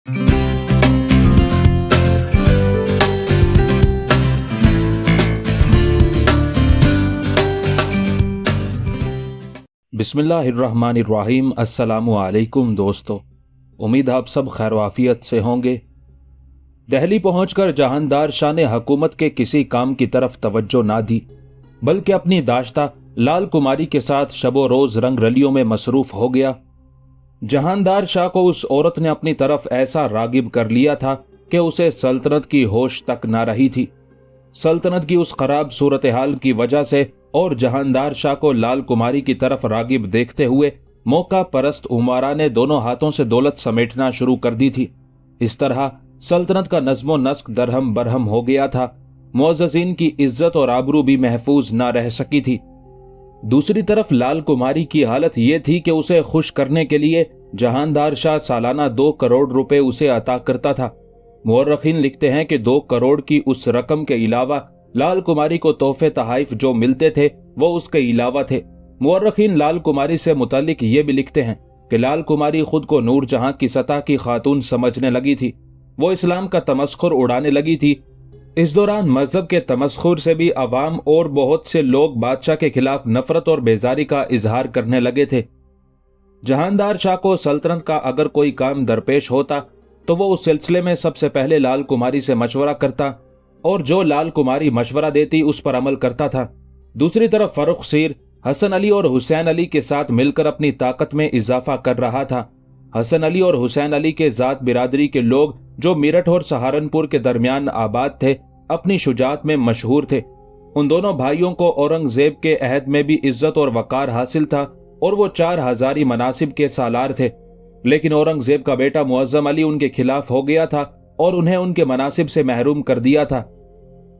बिस्मिल्लाहिर्रहमानिर्रहीम। अस्सलामु अलैकुम दोस्तों, उम्मीद आप सब खैर आफियत से होंगे। दिल्ली पहुंचकर जहानदार शाह ने हुकूमत के किसी काम की तरफ तवज्जो ना दी, बल्कि अपनी दाश्ता लाल कुमारी के साथ शबो रोज रंग रलियों में मसरूफ हो गया। जहानदार शाह को उस औरत ने अपनी तरफ ऐसा रागिब कर लिया था कि उसे सल्तनत की होश तक ना रही थी। सल्तनत की उस खराब सूरत हाल की वजह से और जहानदार शाह को लाल कुमारी की तरफ रागिब देखते हुए मौका परस्त उमारा ने दोनों हाथों से दौलत समेटना शुरू कर दी थी। इस तरह सल्तनत का नज्मो नस्क दरहम बरहम हो गया था। मुअज़्ज़ज़ीन की इज्जत और आबरू भी महफूज ना रह सकी थी। दूसरी तरफ लाल कुमारी की हालत ये थी कि उसे खुश करने के लिए जहानदार शाह सालाना 2 करोड़ रुपए उसे अता करता था। मुअर्रिखीन लिखते हैं कि 2 करोड़ की उस रकम के अलावा लाल कुमारी को तोहफे तहाइफ जो मिलते थे वो उसके अलावा थे। मुअर्रिखीन लाल कुमारी से मुतालिक ये भी लिखते हैं कि लाल कुमारी खुद को नूर जहां की सतह की खातून समझने लगी थी। वो इस्लाम का तमस्खुर उड़ाने लगी थी। इस दौरान मजहब के तमस्खुर से भी अवाम और बहुत से लोग बादशाह के खिलाफ नफरत और बेजारी का इजहार करने लगे थे। जहानदार शाह को सल्तनत का अगर कोई काम दरपेश होता तो वो उस सिलसिले में सबसे पहले लाल कुमारी से मशवरा करता और जो लाल कुमारी मशवरा देती उस पर अमल करता था। दूसरी तरफ फर्रुख सीर हसन अली और हुसैन अली के साथ मिलकर अपनी ताकत में इजाफा कर रहा था। हसन अली और हुसैन अली के जात बिरादरी के लोग जो मेरठ और सहारनपुर के दरमियान आबाद थे अपनी शुजात में मशहूर थे। उन दोनों भाइयों को औरंगजेब के अहद में भी इज्जत और वकार हासिल था और वो 4 हजारी मनासिब के सालार थे। लेकिन औरंगजेब का बेटा मुअज़्ज़म अली उनके खिलाफ हो गया था और उन्हें उनके मनासिब से महरूम कर दिया था।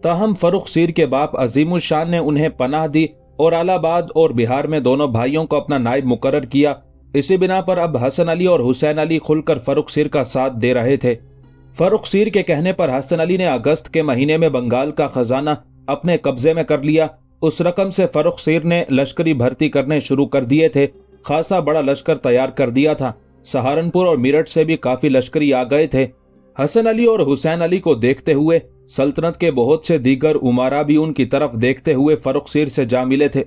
ताहम फर्रुख सीर के बाप अजीमुशान ने उन्हें पनाह दी और इलाहाबाद और बिहार में दोनों भाइयों को अपना नायब मुकर्रर किया। इसी बिना पर अब हसन अली और हुसैन अली खुलकर फर्रुख सीर का साथ दे रहे थे। फर्रुख सीर के कहने पर हसन अली ने अगस्त के महीने में बंगाल का खजाना अपने कब्जे में कर लिया। उस रकम से फर्रुख सीर ने लश्करी भर्ती करने शुरू कर दिए थे। खासा बड़ा लश्कर तैयार कर दिया था। सहारनपुर और मेरठ से भी काफी लश्करी आ गए थे। हसन अली और हुसैन अली को देखते हुए सल्तनत के बहुत से दीगर उमारा भी उनकी तरफ देखते हुए फर्रुख सीर से जा मिले थे।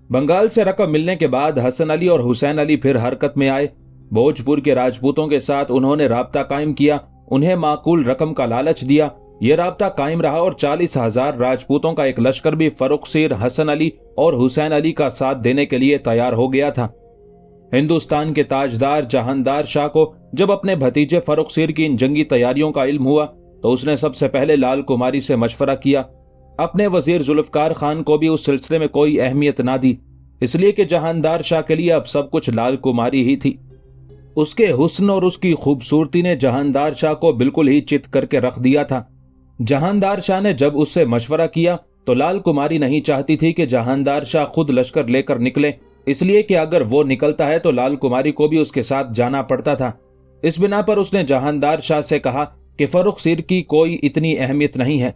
बंगाल से रकम मिलने के बाद हसन अली और हुसैन अली फिर हरकत में आए। भोजपुर के राजपूतों के साथ उन्होंने राब्ता कायम किया, उन्हें माकूल रकम का लालच दिया। यह राब्ता कायम रहा और 40,000 राजपूतों का एक लश्कर भी फर्रुख सीर, हसन अली और हुसैन अली का साथ देने के लिए तैयार हो गया था। हिंदुस्तान के ताजदार जहानदार शाह को जब अपने भतीजे फर्रुख सीर की इन जंगी तैयारियों का इल्म हुआ तो उसने सबसे पहले लाल कुमारी से मशवरा किया। अपने वजीर जुल्फकार खान को भी उस सिलसिले में कोई अहमियत ना दी, इसलिए कि जहानदार शाह के लिए अब सब कुछ लाल कुमारी ही थी। उसके हुस्न और उसकी खूबसूरती ने जहानदार शाह को बिल्कुल ही चित करके रख दिया था। जहानदार शाह ने जब उससे मशवरा किया तो लाल कुमारी नहीं चाहती थी कि जहानदार शाह खुद लश्कर लेकर निकले, इसलिए कि अगर वो निकलता है तो लाल कुमारी को भी उसके साथ जाना पड़ता था। इस बिना पर उसने जहानदार शाह से कहा कि फर्रुख सीर की कोई इतनी अहमियत नहीं है,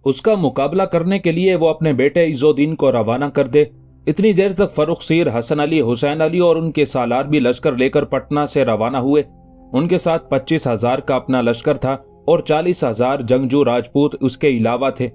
उसका मुकाबला करने के लिए वो अपने बेटे इज़्ज़ुद्दीन को रवाना कर दे। इतनी देर तक फर्रुख सीर, हसन अली, हुसैन अली और उनके सालार भी लश्कर लेकर पटना से रवाना हुए। उनके साथ 25,000 का अपना लश्कर था और 40,000 जंगजू राजपूत उसके अलावा थे।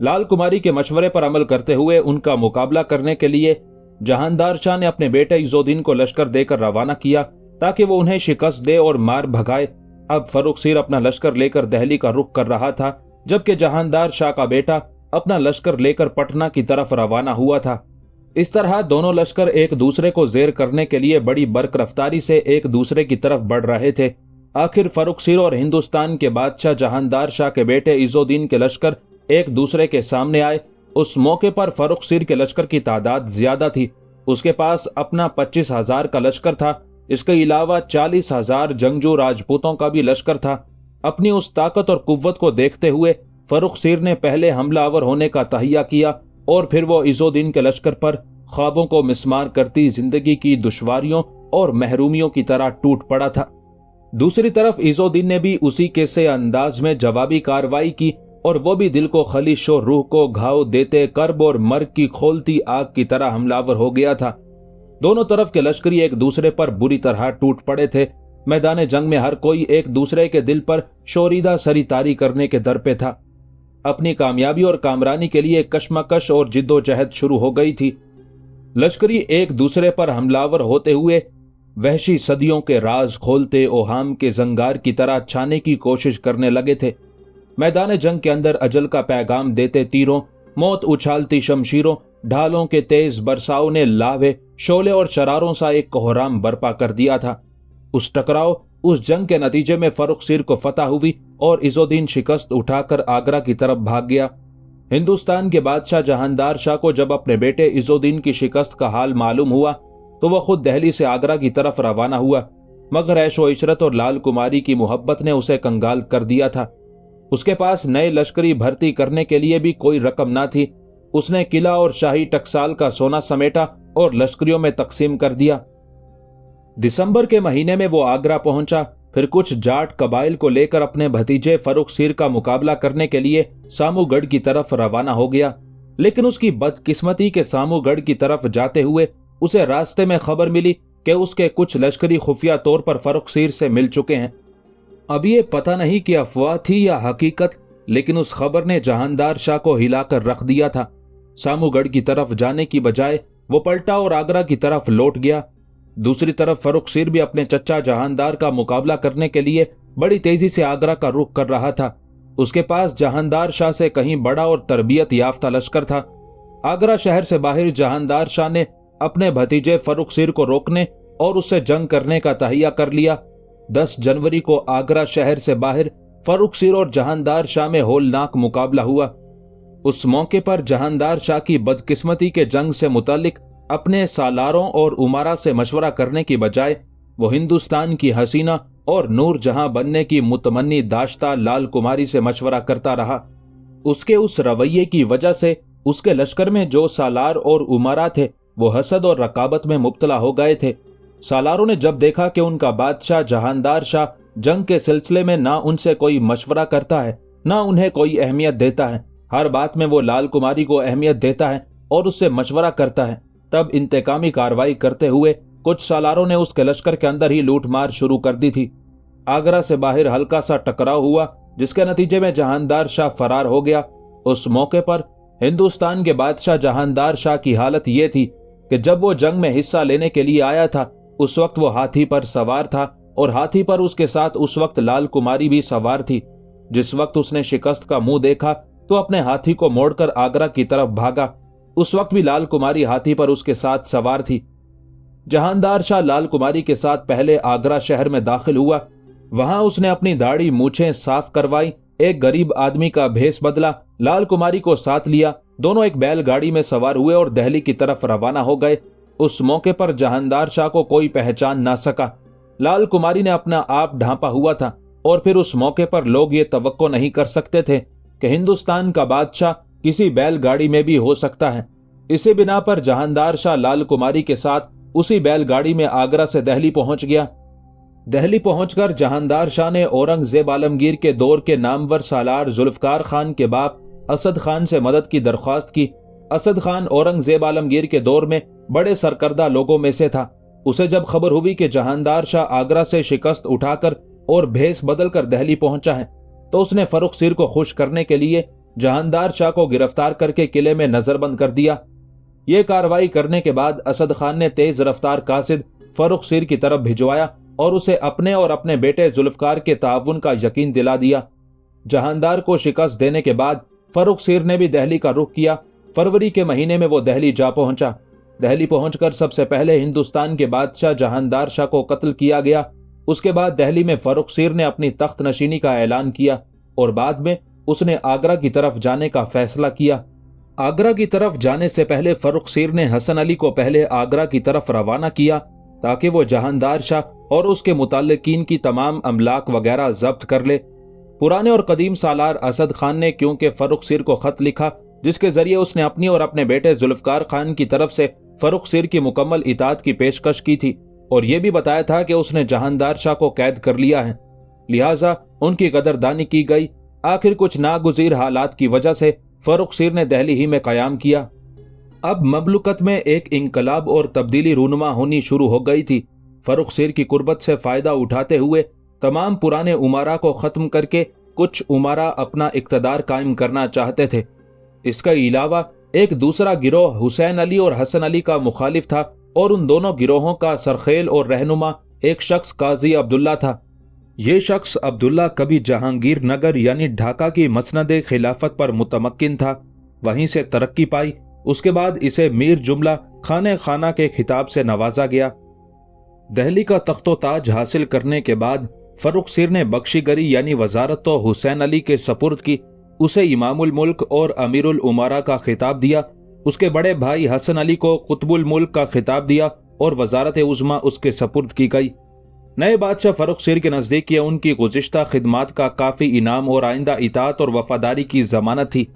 लाल कुमारी के मशवरे पर अमल करते हुए उनका मुकाबला करने के लिए जहानदार शाह ने अपने बेटे इज़्ज़ुद्दीन को लश्कर देकर रवाना किया ताकि वो उन्हें शिकस्त दे और मार भगाए। अब फर्रुख सीर अपना लश्कर लेकर दिल्ली का रुख कर रहा था, जबकि जहानदार शाह का बेटा अपना लश्कर लेकर पटना की तरफ रवाना हुआ था। इस तरह दोनों लश्कर एक दूसरे को जेर करने के लिए बड़ी बर्क रफ्तारी से एक दूसरे की तरफ बढ़ रहे थे। आखिर फर्रुख सीर और हिंदुस्तान के बादशाह जहानदार शाह के बेटे इज़्ज़ुद्दीन के लश्कर एक दूसरे के सामने आए। उस मौके पर फर्रुख सीर के लश्कर की तादाद ज्यादा थी। उसके पास अपना 25,000 का लश्कर था। इसके अलावा 40,000 जंगजू राजपूतों का भी लश्कर था। अपनी उस ताकत और कुव्वत को देखते हुए फर्रुख सीर ने पहले हमलावर होने का तहिया किया और फिर वो इज़्ज़ुद्दीन के लश्कर पर ख्वाबों को मिस्मार करती जिंदगी की दुश्वारियों और महरूमियों की तरह टूट पड़ा था। दूसरी तरफ इज़्ज़ुद्दीन ने भी उसी के से अंदाज में जवाबी कार्रवाई की और वो भी दिल को खलिश और रूह को घाव देते कर्ब और मर्ग की खोलती आग की तरह हमलावर हो गया था। दोनों तरफ के लश्करी एक दूसरे पर बुरी तरह टूट पड़े थे। मैदान जंग में हर कोई एक दूसरे के दिल पर शोरीदा सरीतारी करने के दर पे था। अपनी कामयाबी और कामरानी के लिए कशमकश और जिद्दोजहद शुरू हो गई थी। लश्करी एक दूसरे पर हमलावर होते हुए वहशी सदियों के राज खोलते ओहाम के जंगार की तरह छाने की कोशिश करने लगे थे। मैदान जंग के अंदर अजल का पैगाम देते तीरों, मौत उछालती शमशीरों, ढालों के तेज बरसाव ने लावे, शोले और शरारों सा एक कोहराम बर्पा कर दिया था। उस टकराव, उस जंग के नतीजे में फर्रुखसीर को फतह हुई और इज़ुद्दीन शिकस्त उठाकर आगरा की तरफ भाग गया। हिंदुस्तान के बादशाह जहांदार शाह को जब अपने बेटे इज़ुद्दीन की शिकस्त का हाल मालूम हुआ तो वह खुद दिल्ली से आगरा की तरफ रवाना हुआ, मगर ऐशो इशरत और लाल कुमारी की मोहब्बत ने उसे कंगाल कर दिया था। उसके पास नए लश्करी भर्ती करने के लिए भी कोई रकम ना थी। उसने किला और शाही टकसाल का सोना समेटा और लश्करियों में तकसीम कर दिया। दिसंबर के महीने में वो आगरा पहुंचा, फिर कुछ जाट कबाइल को लेकर अपने भतीजे फर्रुखसीर का मुकाबला करने के लिए सामूगढ़ की तरफ रवाना हो गया। लेकिन उसकी बदकिस्मती के सामूगढ़ की तरफ जाते हुए उसे रास्ते में खबर मिली कि उसके कुछ लश्करी खुफिया तौर पर फर्रुखसीर से मिल चुके हैं। अब ये पता नहीं कि अफवाह थी या हकीकत, लेकिन उस खबर ने जहांदार शाह को हिलाकर रख दिया था। सामूगढ़ की तरफ जाने की बजाय वो पलटा और आगरा की तरफ लौट गया। दूसरी तरफ फर्रुखसीर भी अपने चचा जहांदार का मुकाबला करने के लिए बड़ी तेजी से आगरा का रुख कर रहा था। उसके पास जहांदार शाह से कहीं बड़ा और तरबियत याफ्ता लश्कर था। आगरा शहर से बाहर जहांदार शाह ने अपने भतीजे फर्रुखसीर को रोकने और उससे जंग करने का तहिया कर लिया। 10 जनवरी को आगरा शहर से बाहर फर्रुखसीर और जहांदार शाह में होलनाक मुकाबला हुआ। उस मौके पर जहांदार शाह की बदकिस्मती के जंग से मुतालिक अपने सालारों और उमारा से मशवरा करने की बजाय वो हिंदुस्तान की हसीना और नूर जहां बनने की मुतमन्नी दाश्ता लाल कुमारी से मशवरा करता रहा। उसके उस रवैये की वजह से उसके लश्कर में जो सालार और उमारा थे वो हसद और रकाबत में मुब्तला हो गए थे। सालारों ने जब देखा कि उनका बादशाह जहांदार शाह जंग के सिलसिले में ना उनसे कोई मशवरा करता है, ना उन्हें कोई अहमियत देता है, हर बात में वो लाल कुमारी को अहमियत देता है और उससे मशवरा करता है, तब इंतकामी कार्रवाई करते हुए कुछ सालारों ने उसके लश्कर के अंदर ही लूटमार शुरू कर दी थी। आगरा से बाहर हल्का सा टकराव हुआ, जिसके नतीजे में जहांदार शाह फरार हो गया। उस मौके पर हिंदुस्तान के बादशाह जहांदार शाह की हालत ये थी कि जब वो जंग में हिस्सा लेने के लिए आया था उस वक्त वो हाथी पर सवार था और हाथी पर उसके साथ उस वक्त लाल कुमारी भी सवार थी। जिस वक्त उसने शिकस्त का मुंह देखा तो अपने हाथी को मोड़कर आगरा की तरफ भागा। उस वक्त भी लाल कुमारी हाथी पर उसके साथ सवार थी। जहांदार शाह लाल कुमारी के साथ पहले आगरा शहर में दाखिल हुआ। वहां उसने अपनी दाढ़ी मूछें साफ करवाई, एक गरीब आदमी का भेष बदला, लाल कुमारी को साथ लिया। दोनों एक बैलगाड़ी में सवार हुए और दिल्ली की तरफ रवाना हो गए। उस मौके पर जहांदार शाह को कोई पहचान ना सका। लाल कुमारी ने अपना आप ढांपा हुआ था और फिर उस मौके पर लोग ये तवक्को नहीं कर सकते थे कि हिंदुस्तान का बादशाह किसी बैलगाड़ी में भी हो सकता है। इसी बिना पर जहांदार शाह लाल कुमारी के साथ उसी बैलगाड़ी में आगरा से दिल्ली पहुंच गया। दिल्ली पहुंचकर जहांदार शाह ने औरंगजेब आलमगीर के दौर के नामवर सालार जुल्फकार खान के बाप असद खान से मदद की दरख्वास्त की। असद खान औरंगजेब आलमगीर के दौर में बड़े सरकर्दा लोगों में से था। उसे जब खबर हुई कि जहांदार शाह आगरा से शिकस्त उठाकर और भेष बदलकर दिल्ली पहुंचा है तो उसने फर्रुखसीर को खुश करने के लिए जहांदार शाह को गिरफ्तार करके किले में नजरबंद कर दिया। ये कार्रवाई करने के बाद असद खान ने तेज रफ्तार कासिद फर्रुखसीर की तरफ भिजवाया और उसे अपने और अपने बेटे जुल्फकार के ताउन का यकीन दिला दिया। जहांदार को शिकस्त देने के बाद फर्रुखसीर ने भी दिल्ली का रुख किया। फरवरी के महीने में वो दिल्ली जा पहुंचा। दिल्ली पहुंचकर सबसे पहले हिंदुस्तान के बादशाह जहांदार शाह को कत्ल किया गया। उसके बाद दिल्ली में फर्रुखसीर ने अपनी तख्त नशीनी का ऐलान किया और बाद में उसने आगरा की तरफ जाने का फैसला किया। आगरा की तरफ जाने से पहले फर्रुखसीर ने हसन अली को पहले आगरा की तरफ रवाना किया ताकि वो जहांदार शाह और उसके मुताल्लिकीन की तमाम अमलाक वगैरह जब्त कर ले। पुराने और कदीम सालार असद खान ने क्योंकि फर्रुखसीर को खत लिखा जिसके जरिए उसने अपनी और अपने बेटे जुल्फकार खान की तरफ से फर्रुखसीर की मुकम्मल इताअत की पेशकश की थी और यह भी बताया था कि उसने जहांदार शाह को कैद कर लिया है, लिहाजा उनकी कदरदानी की गई। आखिर कुछ नागुज़ीर हालात की वजह से फर्रुखसीर ने दिल्ली ही में कयाम किया। अब ममलुकत में एक इंकलाब और तब्दीली रूनुमा होनी शुरू हो गई थी। फर्रुख सिर की कुर्बत से फ़ायदा उठाते हुए तमाम पुराने उमारा को ख़त्म करके कुछ उमारा अपना इक़्तिदार कायम करना चाहते थे। इसके अलावा एक दूसरा गिरोह हुसैन अली और हसन अली का मुखालिफ था और उन दोनों गिरोहों का सरखेल और रहनुमा एक शख्स काजी अब्दुल्ला था। ये शख्स अब्दुल्ला कभी जहांगीर नगर यानी ढाका की मसनद खिलाफत पर मुतमक्किन था, वहीं से तरक्की पाई। उसके बाद इसे मीर जुमला खाने खाना के खिताब से नवाजा गया। दहली का तख्तो ताज हासिल करने के बाद फर्रुख सिर ने बख्शीगरी यानी वजारत तो हुसैन अली के सपुर्द की, उसे इमामुल मुल्क और अमीरुल उमारा का खिताब दिया। उसके बड़े भाई हसन अली को कुतुबुल मुल्क का खिताब दिया और वजारत उज़्मा उसके सपुर्द की गई। नए बादशाह फर्रुख सिर के नज़दीक ये उनकी गुज़िश्ता खिदमात का काफ़ी इनाम और आइंदा इताअत और वफादारी की ज़मानत थी।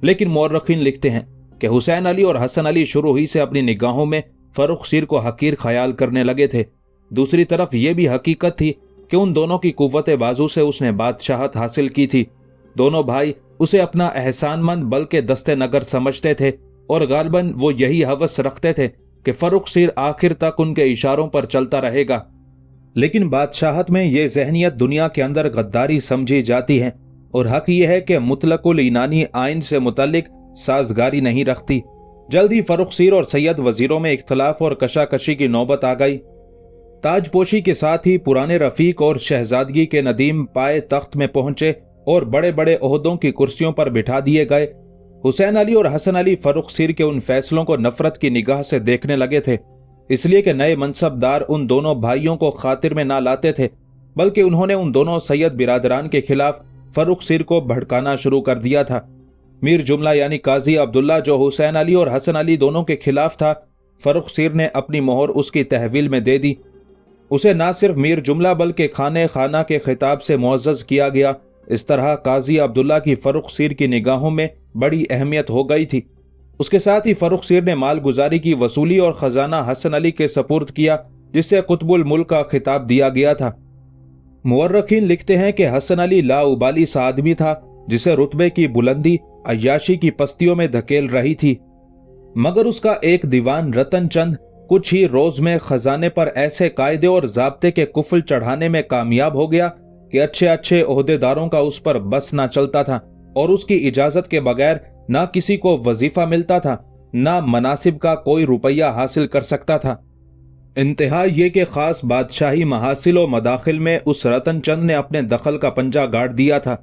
लेकिन मौर्रखीन लिखते हैं कि हुसैन अली और हसन अली शुरू ही से अपनी निगाहों में फर्रुख सिर को हकीर ख्याल करने लगे थे। दूसरी तरफ ये भी हकीकत थी कि उन दोनों की कुव्वत बाजू से उसने बादशाहत हासिल की थी। दोनों भाई उसे अपना एहसानमंद बल्कि दस्ते नगर समझते थे और गालिबन वो यही हवस रखते थे कि फर्रुख सिर आखिर तक उनके इशारों पर चलता रहेगा। लेकिन बादशाहत में ये जहनियत दुनिया के अंदर गद्दारी समझी जाती है और हक ये है कि मुतलकुल इनानी आइन से मुतल्लिक साजगारी नहीं रखती। जल्द ही फर्रुख सिर और सैयद वजीरों में इख्तलाफ और कशाकशी की नौबत आ गई। ताजपोशी के साथ ही पुराने रफीक और शहजादगी के नदीम पाए तख्त में पहुंचे और बड़े बड़े ओहदों की कुर्सियों पर बिठा दिए गए। हुसैन अली और हसन अली फर्रुख सिर के उन फैसलों को नफरत की निगाह से देखने लगे थे, इसलिए कि नए मनसबदार उन दोनों भाइयों को खातिर में ना लाते थे, बल्कि उन्होंने उन दोनों सैयद बिरादरान के खिलाफ फर्रुख सिर को भड़काना शुरू कर दिया था। मीर जुमला यानी काजी अब्दुल्ला जो हुसैन अली और हसन अली दोनों के खिलाफ था, फर्रुख सिर ने अपनी मोहर उसकी तहवील में दे दी। उसे ना सिर्फ मीर जुमला बल्कि खाने खाना के खिताब से मुअज़्ज़ज़ किया गया। इस तरह काजी अब्दुल्ला की फर्रुख सिर की निगाहों में बड़ी अहमियत हो गई थी। उसके साथ ही फर्रुख सिर ने माल गुजारी की वसूली और खजाना हसन अली के सपुर्द किया, जिससे कुतुबुल मुल्क का खिताब दिया गया था। मुअर्रखीन लिखते हैं कि हसन अली लाउबाली सा आदमी था जिसे रुतबे की बुलंदी अय्याशी की पस्तियों में धकेल रही थी, मगर उसका एक दीवान रतन चंद कुछ ही रोज में खजाने पर ऐसे कायदे और जाब्ते के कुफल चढ़ाने में कामयाब हो गया कि अच्छे अच्छे ओहदेदारों का उस पर बस ना चलता था और उसकी इजाजत के बगैर ना किसी को वजीफा मिलता था, ना मनासिब का कोई रुपया हासिल कर सकता था। इंतहा ये कि खास बादशाही महासिल व मदाखिल में उस रतन चंद ने अपने दखल का पंजा गाड़ दिया था।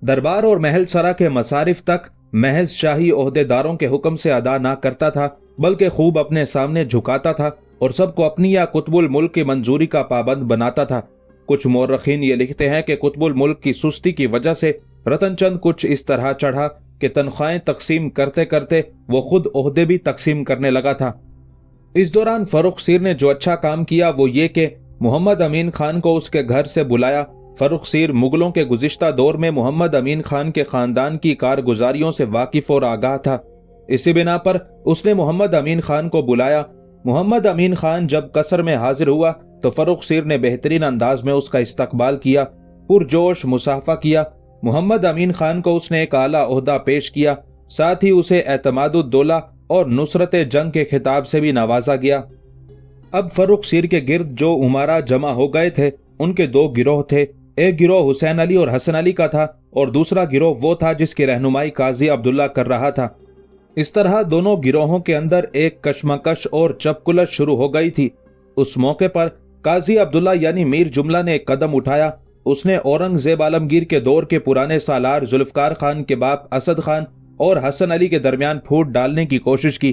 दरबार और महल सरा के मसारिफ तक महज शाही ओहदेदारों के हुक्म से अदा ना करता था, बल्कि खूब अपने सामने झुकाता था और सबको अपनी या कुतुबुल मुल्क की मंजूरी का पाबंद बनाता था। कुछ मौर्रखीन ये लिखते हैं कि कुतुबुल मुल्क की सुस्ती की वजह से रतन चंद कुछ इस तरह चढ़ा कि तनख्वाहें तकसीम करते करते वो खुद ओहदे भी तकसीम करने लगा था। इस दौरान फर्रुख सिर ने जो अच्छा काम किया वो ये कि मोहम्मद अमीन खान को उसके घर से बुलाया। फर्रुख सिर मुगलों के गुज़िश्ता दौर में मोहम्मद अमीन खान के खानदान की कारगुजारियों से वाकिफ और आगाह था। इसी बिना पर उसने मोहम्मद अमीन खान को बुलाया। मोहम्मद अमीन खान जब कसर में हाजिर हुआ तो फर्रुख सिर ने बेहतरीन अंदाज में उसका इस्तकबाल किया, पुरजोश मुसाफा किया। मोहम्मद अमीन खान को उसने एक आला ओहदा पेश किया, साथ ही उसे एतमादुद्दौला और नुसरत जंग के खिताब से भी नवाजा गया। अब फर्रुख सिर के गिर्द जो उमारा जमा हो गए थे उनके दो गिरोह थे। एक गिरोह हुसैन अली और हसन अली का था और दूसरा गिरोह वो था जिसकी रहनुमाई काजी अब्दुल्ला कर रहा था। इस तरह दोनों गिरोहों के अंदर एक कशमकश और चपकुलश शुरू हो गई थी। उस मौके पर काजी अब्दुल्ला यानी मीर जुमला ने एक कदम उठाया। उसने औरंगजेब आलमगीर के दौर के पुराने सालार जुल्फकार खान के बाप असद खान और हसन अली के दरमियान फूट डालने की कोशिश की।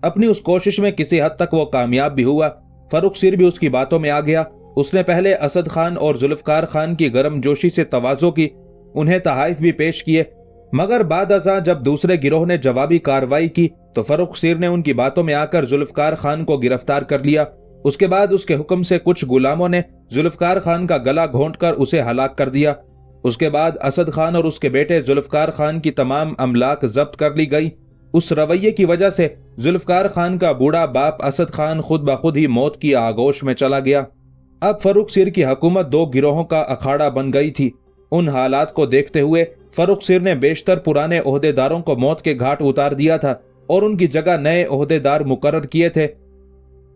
अपनी उस कोशिश में किसी हद तक वो कामयाब भी हुआ। फर्रुख सिर भी उसकी बातों में आ गया। उसने पहले असद खान और जुल्फकार खान की गर्मजोशी से तवाज़ो की, उन्हें तहाइफ भी पेश किए, मगर बाद अज़ां जब दूसरे गिरोह ने जवाबी कार्रवाई की तो फर्रुख सिर ने उनकी बातों में आकर जुल्फकार खान को गिरफ्तार कर लिया। उसके बाद उसके हुक्म से कुछ गुलामों ने जुल्फकार खान का गला घोंटकर उसे हलाक कर दिया। उसके बाद असद खान और उसके बेटे जुल्फकार खान की तमाम अमलाक जब्त कर ली गई। उस रवैये की वजह से जुल्फकार खान का बूढ़ा बाप असद खान खुद ब खुद ही मौत की आगोश में चला गया। अब फर्रुख सिर की हुकूमत दो गिरोहों का अखाड़ा बन गई थी। उन हालात को देखते हुए फर्रुख सिर ने बेशतर पुराने ओहदेदारों को मौत के घाट उतार दिया था और उनकी जगह नए ओहदेदार मुकर्रर किए थे।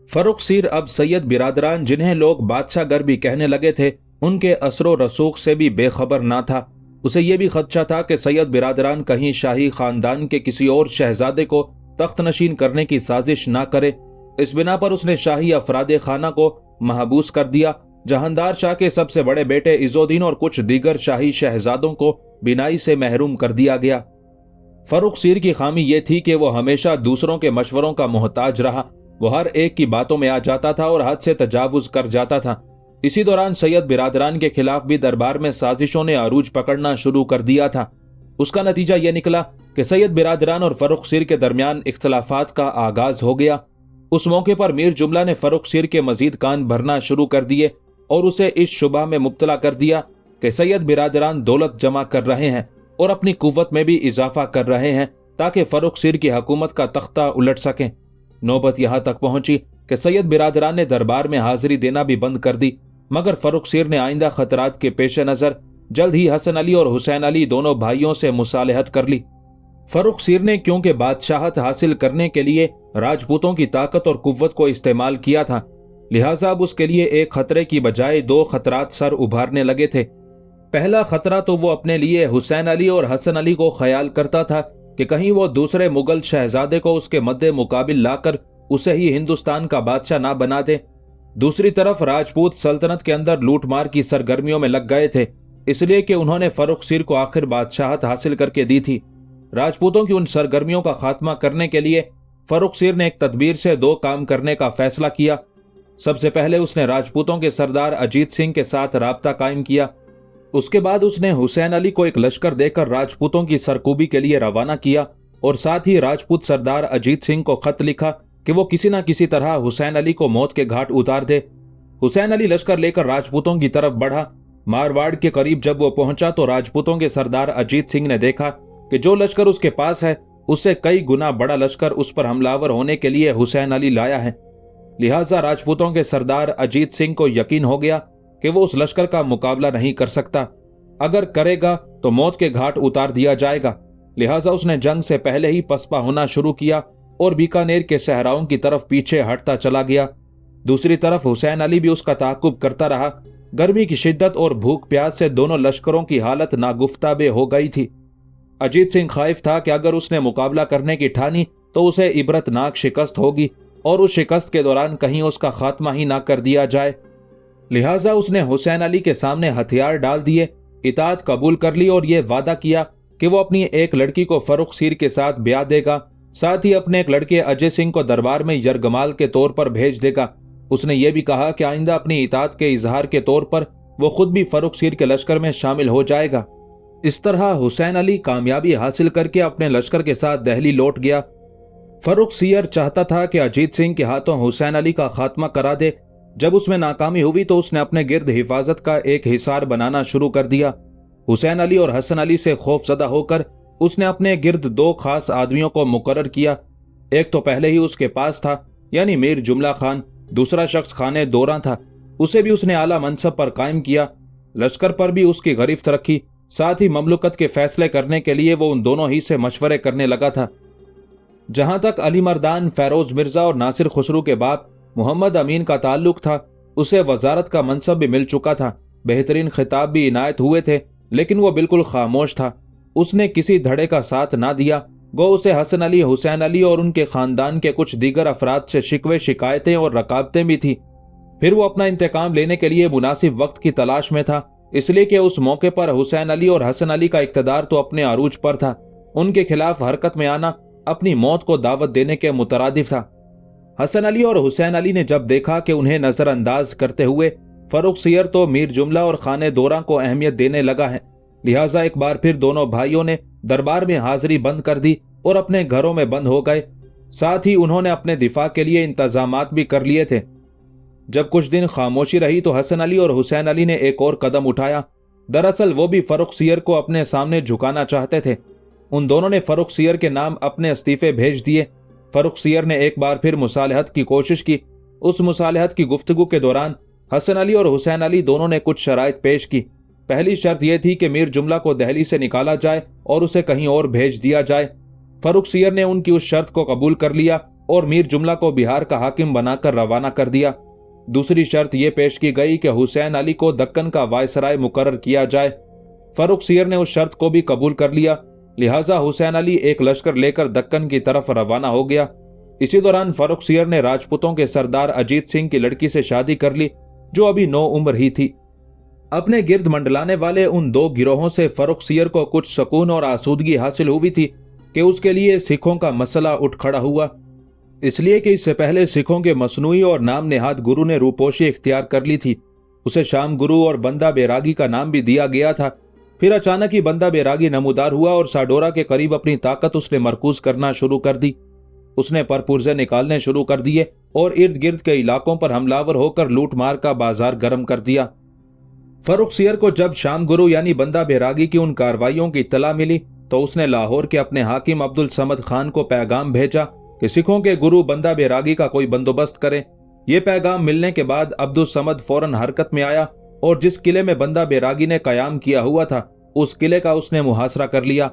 फर्रुख सीर अब सैयद बिरादरान, जिन्हें लोग बादशाह गर भी कहने लगे थे, उनके असरो रसूख से भी बेखबर ना था। उसे यह भी खदशा था कि सैयद बिरादरान कहीं शाही खानदान के किसी और शहजादे को तख्त नशीन करने की साजिश ना करे। इस बिना पर उसने शाही अफरादे खाना को महबूस कर दिया। जहांदार शाह के सबसे बड़े बेटे इज़ुद्दीन और कुछ दीगर शाही शहजादों को बिनाई से महरूम कर दिया गया। फर्रुख सीर की खामी यह थी कि वो हमेशा दूसरों के मशवरों का मोहताज रहा। वो हर एक की बातों में आ जाता था और हद से तजावुज कर जाता था। इसी दौरान सैयद बिरादरान के खिलाफ भी दरबार में साजिशों ने अरूज पकड़ना शुरू कर दिया था। उसका नतीजा यह निकला कि सैयद बिरादरान और फर्रुख सीर के दरमियान इख्तलाफात का आगाज हो गया। उस मौके पर मीर जुमला ने फर्रुख सीर के मजीद कान भरना शुरू कर दिए और उसे इस शुबा में मुब्तला कर दिया कि सैयद बिरादरान दौलत जमा कर रहे हैं और अपनी कुव्वत में भी इजाफा कर रहे हैं ताकि फर्रुख सीर की हुकूमत का तख्ता उलट सकें। नौबत यहां तक पहुंची कि सैयद बिरादरान ने दरबार में हाजिरी देना भी बंद कर दी, मगर फर्रुख सीर ने आइंदा खतरात के पेश नजर जल्द ही हसन अली और हुसैन अली दोनों भाइयों से मुसालहत कर ली। फर्रुख सीर ने क्योंकि बादशाहत हासिल करने के लिए राजपूतों की ताकत और कुव्वत को इस्तेमाल किया था, लिहाजा अब उसके लिए एक खतरे की बजाय दो खतरात सर उभारने लगे थे। पहला खतरा तो वो अपने लिए हुसैन अली और हसन अली को ख्याल करता था कि कहीं वो दूसरे मुगल शहजादे को उसके मद्दे मुकाबिल लाकर उसे ही हिंदुस्तान का बादशाह ना बना दे। दूसरी तरफ राजपूत सल्तनत के अंदर लूटमार की सरगर्मियों में लग गए थे, इसलिए कि उन्होंने फर्रुख सीर को आखिर बादशाहत हासिल करके दी थी। राजपूतों की उन सरगर्मियों का खात्मा करने के लिए फर्रुख सीर ने एक तदबीर से दो काम करने का फैसला किया। सबसे पहले उसने राजपूतों के सरदार अजीत सिंह के साथ राब्ता कायम किया। उसके बाद उसने हुसैन अली को एक लश्कर देकर राजपूतों की सरकूबी के लिए रवाना किया और साथ ही राजपूत सरदार अजीत सिंह को खत लिखा कि वो किसी न किसी तरह हुसैन अली को मौत के घाट उतार दे। हुसैन अली लश्कर लेकर राजपूतों की तरफ बढ़ा। मारवाड़ के करीब जब वो पहुंचा तो राजपूतों के सरदार अजीत सिंह ने देखा कि जो लश्कर उसके पास है उससे कई गुना बड़ा लश्कर उस पर हमलावर होने के लिए हुसैन अली लाया है। लिहाजा राजपूतों के सरदार अजीत सिंह को यकीन हो गया कि वो उस लश्कर का मुकाबला नहीं कर सकता, अगर करेगा तो मौत के घाट उतार दिया जाएगा। लिहाजा उसने जंग से पहले ही पसपा होना शुरू किया और बीकानेर के सहराओं की तरफ पीछे हटता चला गया। दूसरी तरफ हुसैन अली भी उसका ताकुब करता रहा। गर्मी की शिद्दत और भूख प्यास से दोनों लश्करों की हालत नागुफ्ताबे हो गई थी। अजीत सिंह खाइफ था कि अगर उसने मुकाबला करने की ठानी तो उसे इबरतनाक शिकस्त होगी और उस शिकस्त के दौरान कहीं उसका खात्मा ही ना कर दिया जाए। लिहाजा उसने हुसैन अली के सामने हथियार डाल दिए, इताअत कबूल कर ली और यह वादा किया कि वो अपनी एक लड़की को फर्रुख सीर के साथ ब्याह देगा, साथ ही अपने एक लड़के अजय सिंह को दरबार में यरगमाल के तौर पर भेज देगा। उसने ये भी कहा कि आइंदा अपनी इताअत के इजहार के तौर पर वो खुद भी फर्रुख सीर के लश्कर में शामिल हो जाएगा। इस तरह हुसैन अली कामयाबी हासिल करके अपने लश्कर के साथ दहली लौट गया। फर्रुख सीर चाहता था कि अजीत सिंह के हाथों हुसैन अली का खात्मा करा दे। जब उसमें नाकामी हुई तो उसने अपने गिर्द हिफाजत का एक हिसार बनाना शुरू कर दिया। हुसैन अली और हसन अली से खौफजदा होकर उसने अपने गिर्द दो खास आदमियों को मुकर्रर किया। एक तो पहले ही उसके पास था, यानी मीर जुमला खान। दूसरा शख्स खाने दोरा था, उसे भी उसने आला मनसब पर कायम किया। लश्कर पर भी उसकी गिरफ्त रखी। साथ ही ममलुकत के फैसले करने के लिए वो उन दोनों ही से मशवरे करने लगा था। जहां तक अली मर्दान, फैरोज मिर्जा और नासिर खुसरू के बाप मोहम्मद अमीन का ताल्लुक था, उसे वजारत का मनसब भी मिल चुका था। बेहतरीन खिताब भी इनायत हुए थे, लेकिन वो बिल्कुल खामोश था। उसने किसी धड़े का साथ ना दिया। गो उसे हसन अली, हुसैन अली और उनके खानदान के कुछ दीगर अफराद से शिकवे, शिकायतें और रकाबतें भी थी। फिर वो अपना इंतकाम लेने के लिए मुनासिब वक्त की तलाश में था, इसलिए कि उस मौके पर हुसैन अली और हसन अली का इक्तदार तो अपने अरूज पर था। उनके खिलाफ हरकत में आना अपनी मौत को दावत देने के मुतरादिफ था। हसन अली और हुसैन अली ने जब देखा कि उन्हें नजरअंदाज करते हुए फर्रुख सीर तो मीर जुमला और खाने दोरा को अहमियत देने लगा है, लिहाजा एक बार फिर दोनों भाइयों ने दरबार में हाजिरी बंद कर दी और अपने घरों में बंद हो गए। साथ ही उन्होंने अपने दिफा के लिए इंतजामात भी कर लिए थे। जब कुछ दिन खामोशी रही तो हसन अली और हुसैन अली ने एक और कदम उठाया। दरअसल वो भी फर्रुख सीर को अपने सामने झुकाना चाहते थे। उन दोनों ने फर्रुख सीर के नाम अपने इस्तीफे भेज दिए। फर्रुख सीर ने एक बार फिर मुसालहत की कोशिश की। उस मुसालहत की गुफ्तगू के दौरान हसन अली और हुसैन अली दोनों ने कुछ शराइत पेश की। पहली शर्त यह थी कि मीर जुमला को दहली से निकाला जाए और उसे कहीं और भेज दिया जाए। फर्रुख सीर ने उनकी उस शर्त को कबूल कर लिया और मीर जुमला को बिहार का हाकिम बनाकर रवाना कर दिया। दूसरी शर्त यह पेश की गई कि हुसैन अली को दक्कन का वायसराय मुकर्रर किया जाए। फर्रुख सियर ने उस शर्त को भी कबूल कर लिया। लिहाजा हुसैन अली एक लश्कर लेकर दक्कन की तरफ रवाना हो गया। इसी दौरान फर्रुख सियर ने राजपूतों के सरदार अजीत सिंह की लड़की से शादी कर ली, जो अभी 9 उम्र ही थी। अपने गिर्द मंडलाने वाले उन 2 गिरोहों से फर्रुख सियर को कुछ सुकून और आसूदगी हासिल हुई थी कि उसके लिए सिखों का मसला उठ खड़ा हुआ, इसलिए कि इससे पहले सिखों के मसनूई और नाम नेहाद गुरु ने रूपोशी इख्तियार कर ली थी। उसे शाम गुरु और बंदा बैरागी का नाम भी दिया गया था। फिर अचानक ही बंदा बैरागी नमूदार हुआ और साडोरा के करीब अपनी ताकत उसने मरकूज करना शुरू कर दी। उसने परपुर्जे निकालने शुरू कर दिए और इर्द गिर्द के इलाकों पर हमलावर होकर लूट मार का बाजार गर्म कर दिया। फर्रुख सियर को जब शाम गुरु यानी बंदा बैरागी की उन कार्रवाइयों की इत्तला मिली तो उसने लाहौर के अपने हाकिम अब्दुल समद खान को पैगाम भेजा कि सिखों के गुरु बंदा बैरागी का कोई बंदोबस्त करें। यह पैगाम मिलने के बाद अब्दुल समद फौरन हरकत में आया और जिस किले में बंदा बैरागी ने कयाम किया हुआ था उस किले का उसने मुहासरा कर लिया।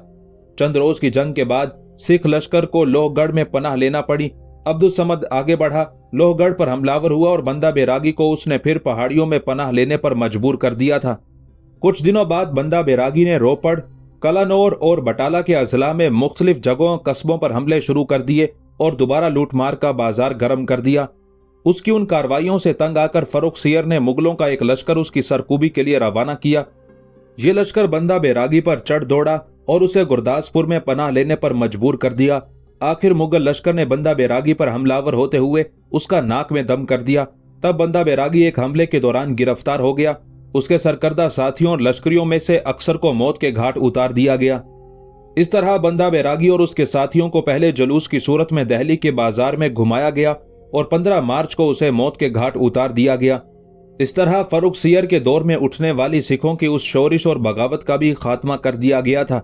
चंद रोज की जंग के बाद सिख लश्कर को लोहगढ़ में पनाह लेना पड़ी। अब्दुल समद आगे बढ़ा, लोहगढ़ पर हमलावर हुआ और बंदा बैरागी को उसने फिर पहाड़ियों में पनाह लेने पर मजबूर कर दिया था। कुछ दिनों बाद बंदा बैरागी ने रोपड़, कलानौर और बटाला के अजला में मुख्तलिफ जगहों कस्बों पर हमले शुरू कर दिए और दोबारा लूटमार का बाजार गर्म कर दिया। उसकी उन कार्रवाइयों से तंग आकर फर्रुख सियर ने मुगलों का एक लश्कर उसकी सरकूबी के लिए रवाना किया। ये लश्कर बंदा बैरागी पर चढ़ दौड़ा और उसे गुरदासपुर में पनाह लेने पर मजबूर कर दिया। आखिर मुगल लश्कर ने बंदा बैरागी पर हमलावर होते हुए उसका नाक में दम कर दिया। तब बंदा बैरागी एक हमले के दौरान गिरफ्तार हो गया। उसके सरकर्दा साथियों और लश्करियों में से अक्सर को मौत के घाट उतार दिया गया। इस तरह बंदा बैरागी और उसके साथियों को पहले जुलूस की सूरत में दिल्ली के बाजार में घुमाया गया और 15 मार्च को उसे मौत के घाट उतार दिया गया। इस तरह फर्रुख सियर के दौर में उठने वाली सिखों की उस शोरिश और बगावत का भी खात्मा कर दिया गया था।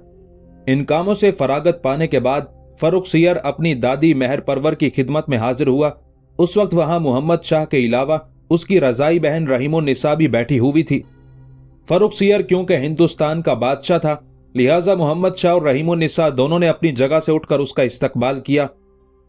इन कामों से फरागत पाने के बाद फर्रुख सियर अपनी दादी मेहर परवर की खिदमत में हाजिर हुआ। उस वक्त वहां मोहम्मद शाह के अलावा उसकी रजाई बहन रहीमुन्निसा भी बैठी हुई थी। फर्रुख सियर क्योंकि हिंदुस्तान का बादशाह था, लिहाजा मोहम्मद शाह और रहीमुन्निसा दोनों ने अपनी जगह से उठकर उसका इस्तकबाल किया।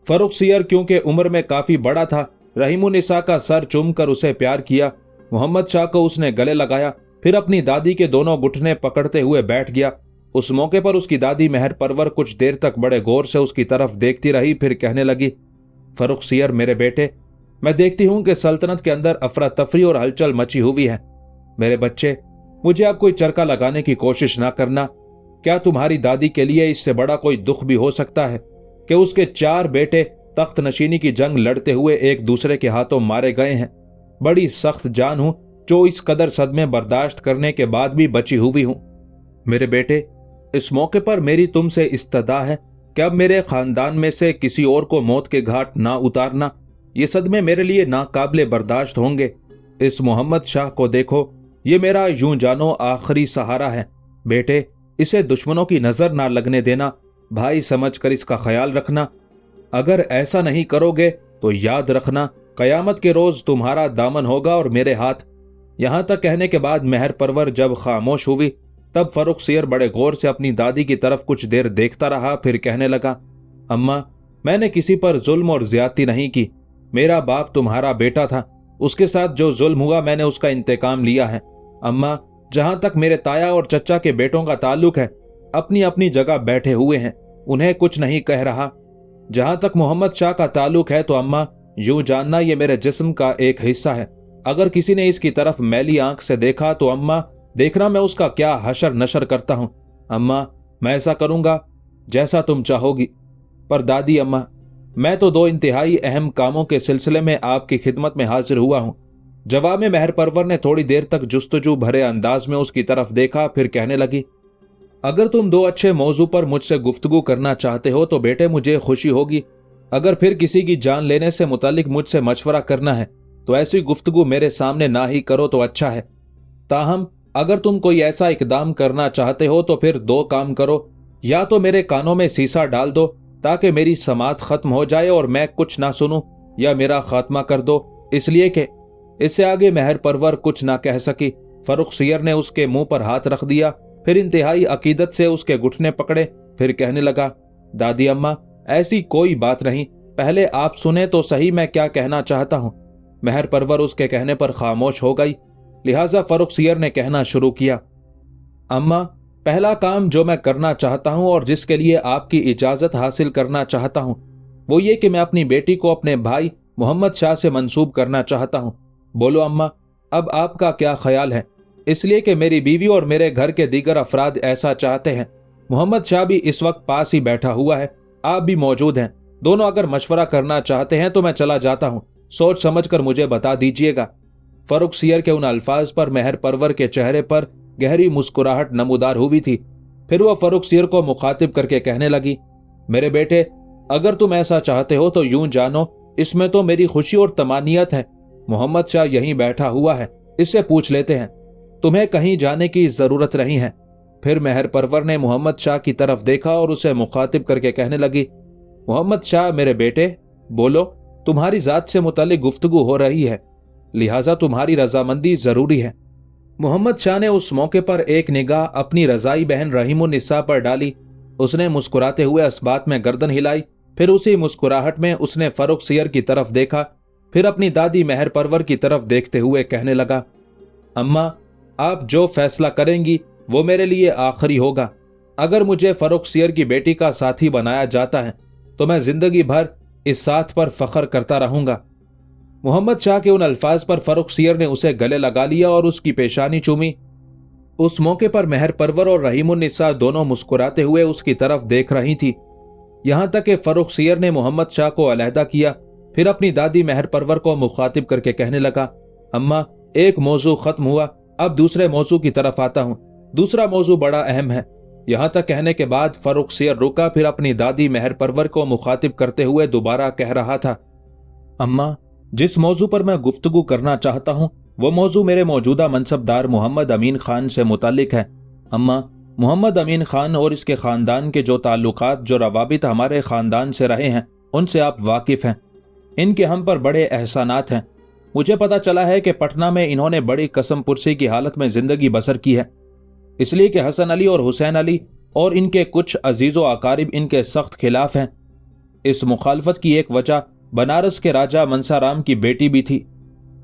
फर्रुख सियर क्योंकि उम्र में काफी बड़ा था, रहीमुन्निसा का सर चूमकर उसे प्यार किया। मोहम्मद शाह को उसने गले लगाया, फिर अपनी दादी के दोनों घुटने पकड़ते हुए बैठ गया। उस मौके पर उसकी दादी मेहर परवर कुछ देर तक बड़े गौर से उसकी तरफ देखती रही, फिर कहने लगी, फर्रुख सियर मेरे बेटे, मैं देखती हूं कि सल्तनत के अंदर अफरा तफरी और हलचल मची हुई है। मेरे बच्चे, मुझे अब कोई चरका लगाने की कोशिश ना करना। क्या तुम्हारी दादी के लिए इससे बड़ा कोई दुख भी हो सकता है कि उसके 4 बेटे तख्त नशीनी की जंग लड़ते हुए एक दूसरे के हाथों मारे गए हैं। बड़ी सख्त जान हूं जो इस कदर सदमे बर्दाश्त करने के बाद भी बची हुई हूं। मेरे बेटे, इस मौके पर मेरी तुमसे इस्तदा है कि अब मेरे खानदान में से किसी और को मौत के घाट ना उतारना। ये सदमे मेरे लिए नाकाबिले बर्दाश्त होंगे। इस मोहम्मद शाह को देखो, ये मेरा यूं जानो आखिरी सहारा है। बेटे, इसे दुश्मनों की नजर ना लगने देना, भाई समझकर इसका ख्याल रखना। अगर ऐसा नहीं करोगे तो याद रखना, कयामत के रोज तुम्हारा दामन होगा और मेरे हाथ। यहां तक कहने के बाद मेहर परवर जब खामोश हुई तब फर्रुख सियर बड़े गौर से अपनी दादी की तरफ कुछ देर देखता रहा, फिर कहने लगा, अम्मा, मैंने किसी पर जुल्म और ज्यादती नहीं की। मेरा बाप तुम्हारा बेटा था, उसके साथ जो जुल्म हुआ मैंने उसका इंतकाम लिया है। अम्मा, जहां तक मेरे ताया और चचा के बेटों का ताल्लुक है, अपनी अपनी जगह बैठे हुए हैं, उन्हें कुछ नहीं कह रहा। जहां तक मोहम्मद शाह का ताल्लुक है तो अम्मा, यूं जानना ये मेरे जिस्म का एक हिस्सा है। अगर किसी ने इसकी तरफ मैली आंख से देखा तो अम्मा, देखना मैं उसका क्या हशर नशर करता हूं। अम्मा, मैं ऐसा करूंगा जैसा तुम चाहोगी। पर दादी अम्मा, मैं तो 2 इंतहाई अहम कामों के सिलसिले में आपकी खिदमत में हाजिर हुआ हूं। जवाब में मेहर परवर ने थोड़ी देर तक जुस्तजू भरे अंदाज में उसकी तरफ देखा, फिर कहने लगी, अगर तुम 2 अच्छे मौजू पर मुझसे गुफ्तगू करना चाहते हो तो बेटे मुझे खुशी होगी। अगर फिर किसी की जान लेने से मुतालिक मुझसे मशवरा करना है तो ऐसी गुफ्तगू मेरे सामने ना ही करो तो अच्छा है। ताहम अगर तुम कोई ऐसा इकदाम करना चाहते हो तो फिर 2 काम करो, या तो मेरे कानों में सीसा डाल दो ताकि मेरी समात खत्म हो जाए और मैं कुछ ना सुनूं, या मेरा खात्मा कर दो। इसलिए कि इससे आगे मेहर परवर कुछ ना कह सकी। फर्रुख सियर ने उसके मुंह पर हाथ रख दिया, फिर इंतहाई अकीदत से उसके घुटने पकड़े, फिर कहने लगा, दादी अम्मा, ऐसी कोई बात नहीं। पहले आप सुने तो सही मैं क्या कहना चाहता हूं। मेहर परवर उसके कहने पर खामोश हो गई। लिहाजा फर्रुखसियर ने कहना शुरू किया, अम्मा, पहला काम जो मैं करना चाहता हूं और जिसके लिए आपकी इजाजत हासिल करना चाहता हूं वो ये कि मैं अपनी बेटी को अपने भाई मोहम्मद शाह से मंसूब करना चाहता हूं। बोलो अम्मा, अब आपका क्या ख्याल है? इसलिए कि मेरी बीवी और मेरे घर के दीगर अफराद ऐसा चाहते हैं। मोहम्मद शाह भी इस वक्त पास ही बैठा हुआ है, आप भी मौजूद हैं। दोनों अगर मशवरा करना चाहते हैं तो मैं चला जाता हूं, सोच समझकर मुझे बता दीजिएगा। फर्रुखसियर के उन अल्फाज पर मेहर परवर के चेहरे पर गहरी मुस्कुराहट नमूदार हुई थी। फिर वह फर्रुखसियर को मुखातिब करके कहने लगी, मेरे बेटे, अगर तुम ऐसा चाहते हो तो यूं जानो इसमें तो मेरी खुशी और तमानियत है। मोहम्मद शाह यहीं बैठा हुआ है, इससे पूछ लेते हैं, तुम्हें कहीं जाने की जरूरत नहीं है। फिर मेहर परवर ने मोहम्मद शाह की तरफ देखा और उसे मुखातिब करके कहने लगी, मोहम्मद शाह मेरे बेटे, बोलो, तुम्हारी जात से मुतालिक गुफ्तगू हो रही है, लिहाजा तुम्हारी रजामंदी जरूरी है। मोहम्मद शाह ने उस मौके पर एक निगाह अपनी रजाई बहन रहीमुन्निसा पर डाली। उसने मुस्कुराते हुए इस बात में गर्दन हिलाई। फिर उसी मुस्कुराहट में उसने फर्रुखसियर की तरफ देखा। फिर अपनी दादी मेहर परवर की तरफ देखते हुए कहने लगा, अम्मा, आप जो फैसला करेंगी वो मेरे लिए आखिरी होगा। अगर मुझे फर्रुखसियर की बेटी का साथी बनाया जाता है तो मैं जिंदगी भर इस साथ पर फख्र करता रहूंगा। मोहम्मद शाह के उन अल्फाज पर फर्रुखसियर ने उसे गले लगा लिया और उसकी पेशानी चूमी। उस मौके पर मेहर परवर और रहीमुन्निसा दोनों मुस्कुराते हुए उसकी तरफ देख रही थी। यहां तक कि फर्रुखसियर ने मोहम्मद शाह को अलहदा किया। फिर अपनी दादी मेहर परवर को मुखातिब करके कहने लगा, अम्मा, एक मौजू खत्म हुआ, अब दूसरे मौजू की तरफ आता हूं। दूसरा मौजू बड़ा अहम है। यहां तक कहने के बाद फर्रुखसियर रुका। फिर अपनी दादी मेहर परवर को मुखातिब करते हुए दोबारा कह रहा था, अम्मा, जिस मौजू पर मैं गुफ्तगू करना चाहता हूं वो मौजू मेरे मौजूदा मनसबदार मोहम्मद अमीन खान से मुतालिक है। अम्मा, मोहम्मद अमीन खान और इसके खानदान के जो ताल्लुकात, जो रवाबित हमारे खानदान से रहे हैं उनसे आप वाकिफ हैं। इनके हम पर बड़े एहसानात हैं। मुझे पता चला है कि पटना में इन्होंने बड़ी कसम पुरसी की हालत में जिंदगी बसर की है, इसलिए कि हसन अली और हुसैन अली और इनके कुछ अजीज़ो अकारिब इनके सख्त खिलाफ हैं। इस मुखालफत की एक वजह बनारस के राजा मंसाराम की बेटी भी थी।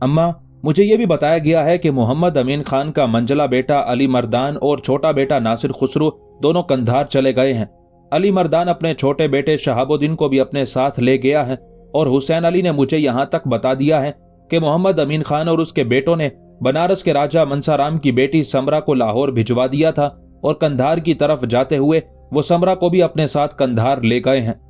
अम्मा, मुझे यह भी बताया गया है कि मोहम्मद अमीन खान का मंजला बेटा अली मर्दान और छोटा बेटा नासिर खुसरो दोनों कंधार चले गए हैं। अली मर्दान अपने छोटे बेटे शहाबुद्दीन को भी अपने साथ ले गया है और हुसैन अली ने मुझे यहां तक बता दिया है कि मोहम्मद अमीन खान और उसके बेटों ने बनारस के राजा मंसाराम की बेटी समरा को लाहौर भिजवा दिया था और कंधार की तरफ जाते हुए वो समरा को भी अपने साथ कंधार ले गए हैं।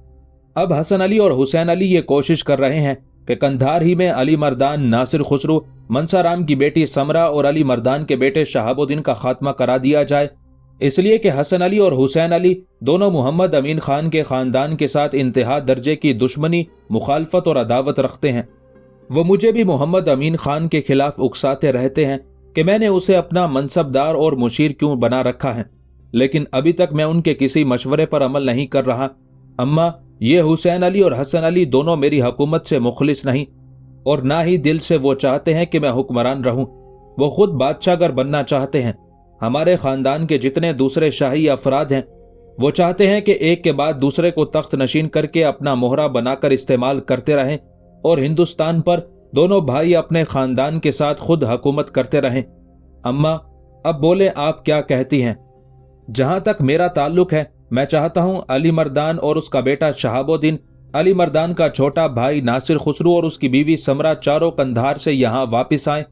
अब हसन अली और हुसैन अली ये कोशिश कर रहे हैं कि कंधार ही में अली मर्दान, नासिर खुसरो, मंसाराम की बेटी समरा और अली मर्दान के बेटे शहाबुद्दीन का खात्मा करा दिया जाए। इसलिए कि हसन अली और हुसैन अली दोनों मोहम्मद अमीन खान के खानदान के साथ इंतहा दर्जे की दुश्मनी, मुखालफत और अदावत रखते हैं। वो मुझे भी मोहम्मद अमीन खान के खिलाफ उकसाते रहते हैं कि मैंने उसे अपना मनसबदार और मुशीर क्यों बना रखा है, लेकिन अभी तक मैं उनके किसी मशवरे पर अमल नहीं कर रहा। अम्मा, ये हुसैन अली और हसन अली दोनों मेरी हुकूमत से मुखलिस नहीं और ना ही दिल से वो चाहते हैं कि मैं हुक्मरान रहूं। वो खुद बादशाहगर बनना चाहते हैं। हमारे खानदान के जितने दूसरे शाही अफराद हैं वो चाहते हैं कि एक के बाद दूसरे को तख्त नशीन करके अपना मोहरा बनाकर इस्तेमाल करते रहें और हिंदुस्तान पर दोनों भाई अपने खानदान के साथ खुद हुकूमत करते रहें। अम्मा, अब बोले आप क्या कहती हैं? जहां तक मेरा ताल्लुक है, मैं चाहता हूं अली मर्दान और उसका बेटा शहाबुद्दीन, अली मर्दान का छोटा भाई नासिर खुसरो और उसकी बीवी समरा चारों कंधार से यहां वापिस आए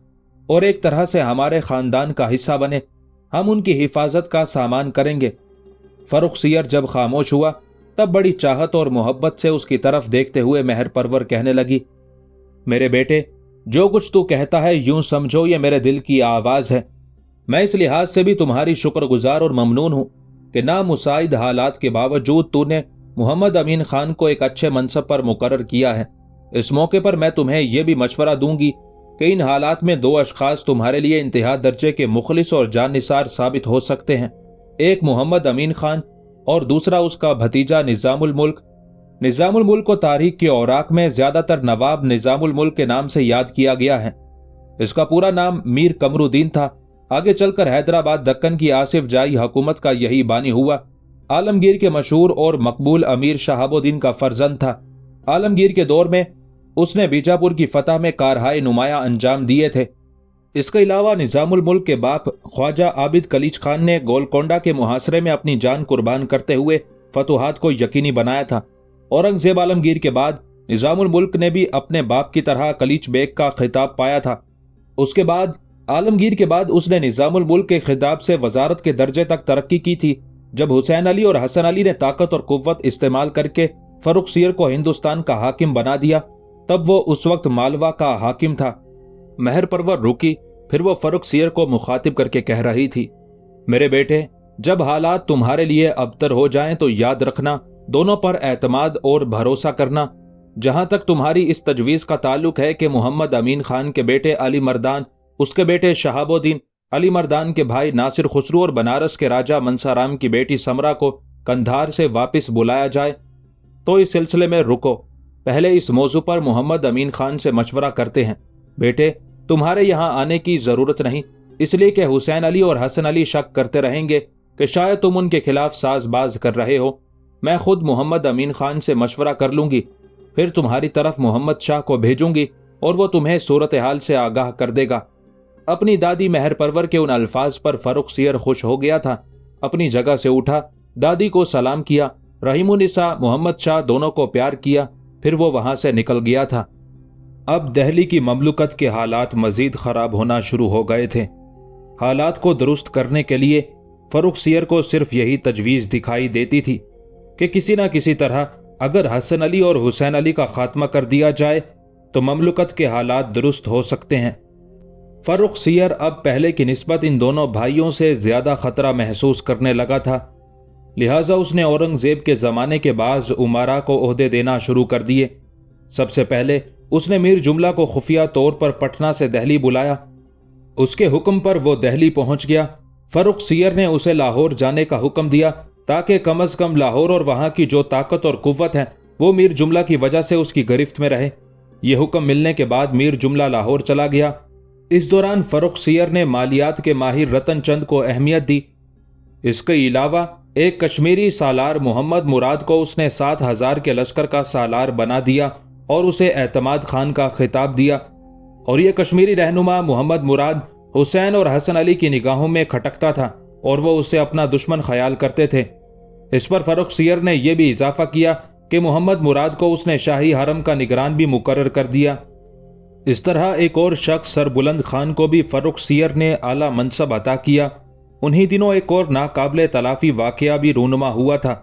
और एक तरह से हमारे खानदान का हिस्सा बने। हम उनकी हिफाजत का सामान करेंगे। फर्रुखसियर जब खामोश हुआ तब बड़ी चाहत और मोहब्बत से उसकी तरफ देखते हुए मेहर परवर कहने लगी, मेरे बेटे, जो कुछ तू कहता है यूं समझो ये मेरे दिल की आवाज है। मैं इस लिहाज से भी तुम्हारी शुक्रगुजार और ममनून हूं कि नामुसाइद हालात के बावजूद तूने मोहम्मद अमीन खान को एक अच्छे मनसब पर मुकर्रर किया है। इस मौके पर मैं तुम्हें यह भी मशवरा दूंगी कि इन हालात में दो अशखास तुम्हारे लिए इंतहा दर्जे के मुखलिस और जानिसार साबित हो सकते हैं, एक मोहम्मद अमीन खान और दूसरा उसका भतीजा निजामुल मुल्क। निजामुल मुल्क को तारीख के औराक में ज्यादातर नवाब निजामुल मुल्क के नाम से याद किया गया है। इसका पूरा नाम मीर कमरुद्दीन था। आगे चलकर हैदराबाद दक्कन की आसिफ जाई हुकूमत का यही बानी हुआ। आलमगीर के मशहूर और मकबूल अमीर शहाबुद्दीन का फर्जंद था। आलमगीर के दौर में उसने बीजापुर की फतह में कारहाय नुमाया अंजाम दिए थे। इसके अलावा निजामुल मुल्क के बाप ख्वाजा आबिद कलीच खान ने गोलकोंडा के मुहासरे में अपनी जान कुर्बान करते हुए फतुहात को यकीनी बनाया था। औरंगजेब आलमगीर के बाद निजामुल मुल्क ने भी अपने बाप की तरह कलीच बेग का खिताब पाया था। उसके बाद आलमगीर के बाद उसने निजामुल मुल्क के खिताब से वजारत के दर्जे तक तरक्की की थी। जब हुसैन अली और हसन अली ने ताकत और कुव्वत इस्तेमाल करके फर्रुख सियर को हिंदुस्तान का हाकिम बना दिया, तब वो उस वक्त मालवा का हाकिम था। महर परवर रुकी, फिर वो फर्रुख सियर को मुखातिब करके कह रही थी, मेरे बेटे, जब हालात तुम्हारे लिए अबतर हो जाएं तो याद रखना, दोनों पर एतमाद और भरोसा करना। जहां तक तुम्हारी इस तजवीज़ का ताल्लुक है कि मोहम्मद अमीन खान के बेटे अली मर्दान, उसके बेटे शहाबुद्दीन, अली मर्दान के भाई नासिर खुसरो और बनारस के राजा मंसाराम की बेटी समरा को कंधार से वापस बुलाया जाए, तो इस सिलसिले में रुको, पहले इस मौजू पर मोहम्मद अमीन खान से मशवरा करते हैं। बेटे, तुम्हारे यहाँ आने की जरूरत नहीं, इसलिए कि हुसैन अली और हसन अली शक करते रहेंगे कि शायद तुम उनके खिलाफ साजबाज कर रहे हो। मैं खुद मोहम्मद अमीन खान से मशवरा कर लूंगी, फिर तुम्हारी तरफ मोहम्मद शाह को भेजूंगी और वो तुम्हें सूरत हाल से आगाह कर देगा। अपनी दादी महर परवर के उन अल्फाज पर फर्रुख सियर खुश हो गया था। अपनी जगह से उठा, दादी को सलाम किया, रहीमुन्निसा मोहम्मद शाह दोनों को प्यार किया, फिर वो वहां से निकल गया था। अब दहली की ममलुकत के हालात मजीद खराब होना शुरू हो गए थे। हालात को दुरुस्त करने के लिए फर्रुख सियर को सिर्फ यही तजवीज़ दिखाई देती थी कि किसी न किसी तरह अगर हसन अली और हुसैन अली का खात्मा कर दिया जाए तो ममलुकत के हालात दुरुस्त हो सकते हैं। फर्रुख सियर अब पहले की निस्बत इन दोनों भाइयों से ज्यादा खतरा महसूस करने लगा था, लिहाजा उसने औरंगजेब के जमाने के बाज उमारा को ओहदे देना शुरू कर दिए। सबसे पहले उसने मीर जुमला को खुफिया तौर पर पटना से दहली बुलाया। उसके हुक्म पर वो दहली पहुंच गया। फर्रुख सियर ने उसे लाहौर जाने का हुक्म दिया ताकि कम अज कम लाहौर और वहां की जो ताकत और कुव्वत है वो मीर जुमला की वजह से उसकी गिरफ्त में रहे। ये हुक्म मिलने के बाद मीर जुमला लाहौर चला गया। इस दौरान फर्रुख सियर ने मालियात के माहिर रतन चंद को अहमियत दी। इसके अलावा एक कश्मीरी सालार मोहम्मद मुराद को उसने 7,000 के लश्कर का सालार बना दिया और उसे एतमाद खान का खिताब दिया। और ये कश्मीरी रहनुमा मोहम्मद मुराद हुसैन और हसन अली की निगाहों में खटकता था और वो उसे अपना दुश्मन ख्याल करते थे। इस पर फर्रुख सियर ने यह भी इजाफा किया कि मोहम्मद मुराद को उसने शाही हरम का निगरान भी मुकर्रर कर दिया। इस तरह एक और शख्स सरबुलंद खान को भी फर्रुख सियर ने आला मनसब अता किया। उन्हीं दिनों एक और नाकाबिले तलाफी वाकया भी रूनुमा हुआ था,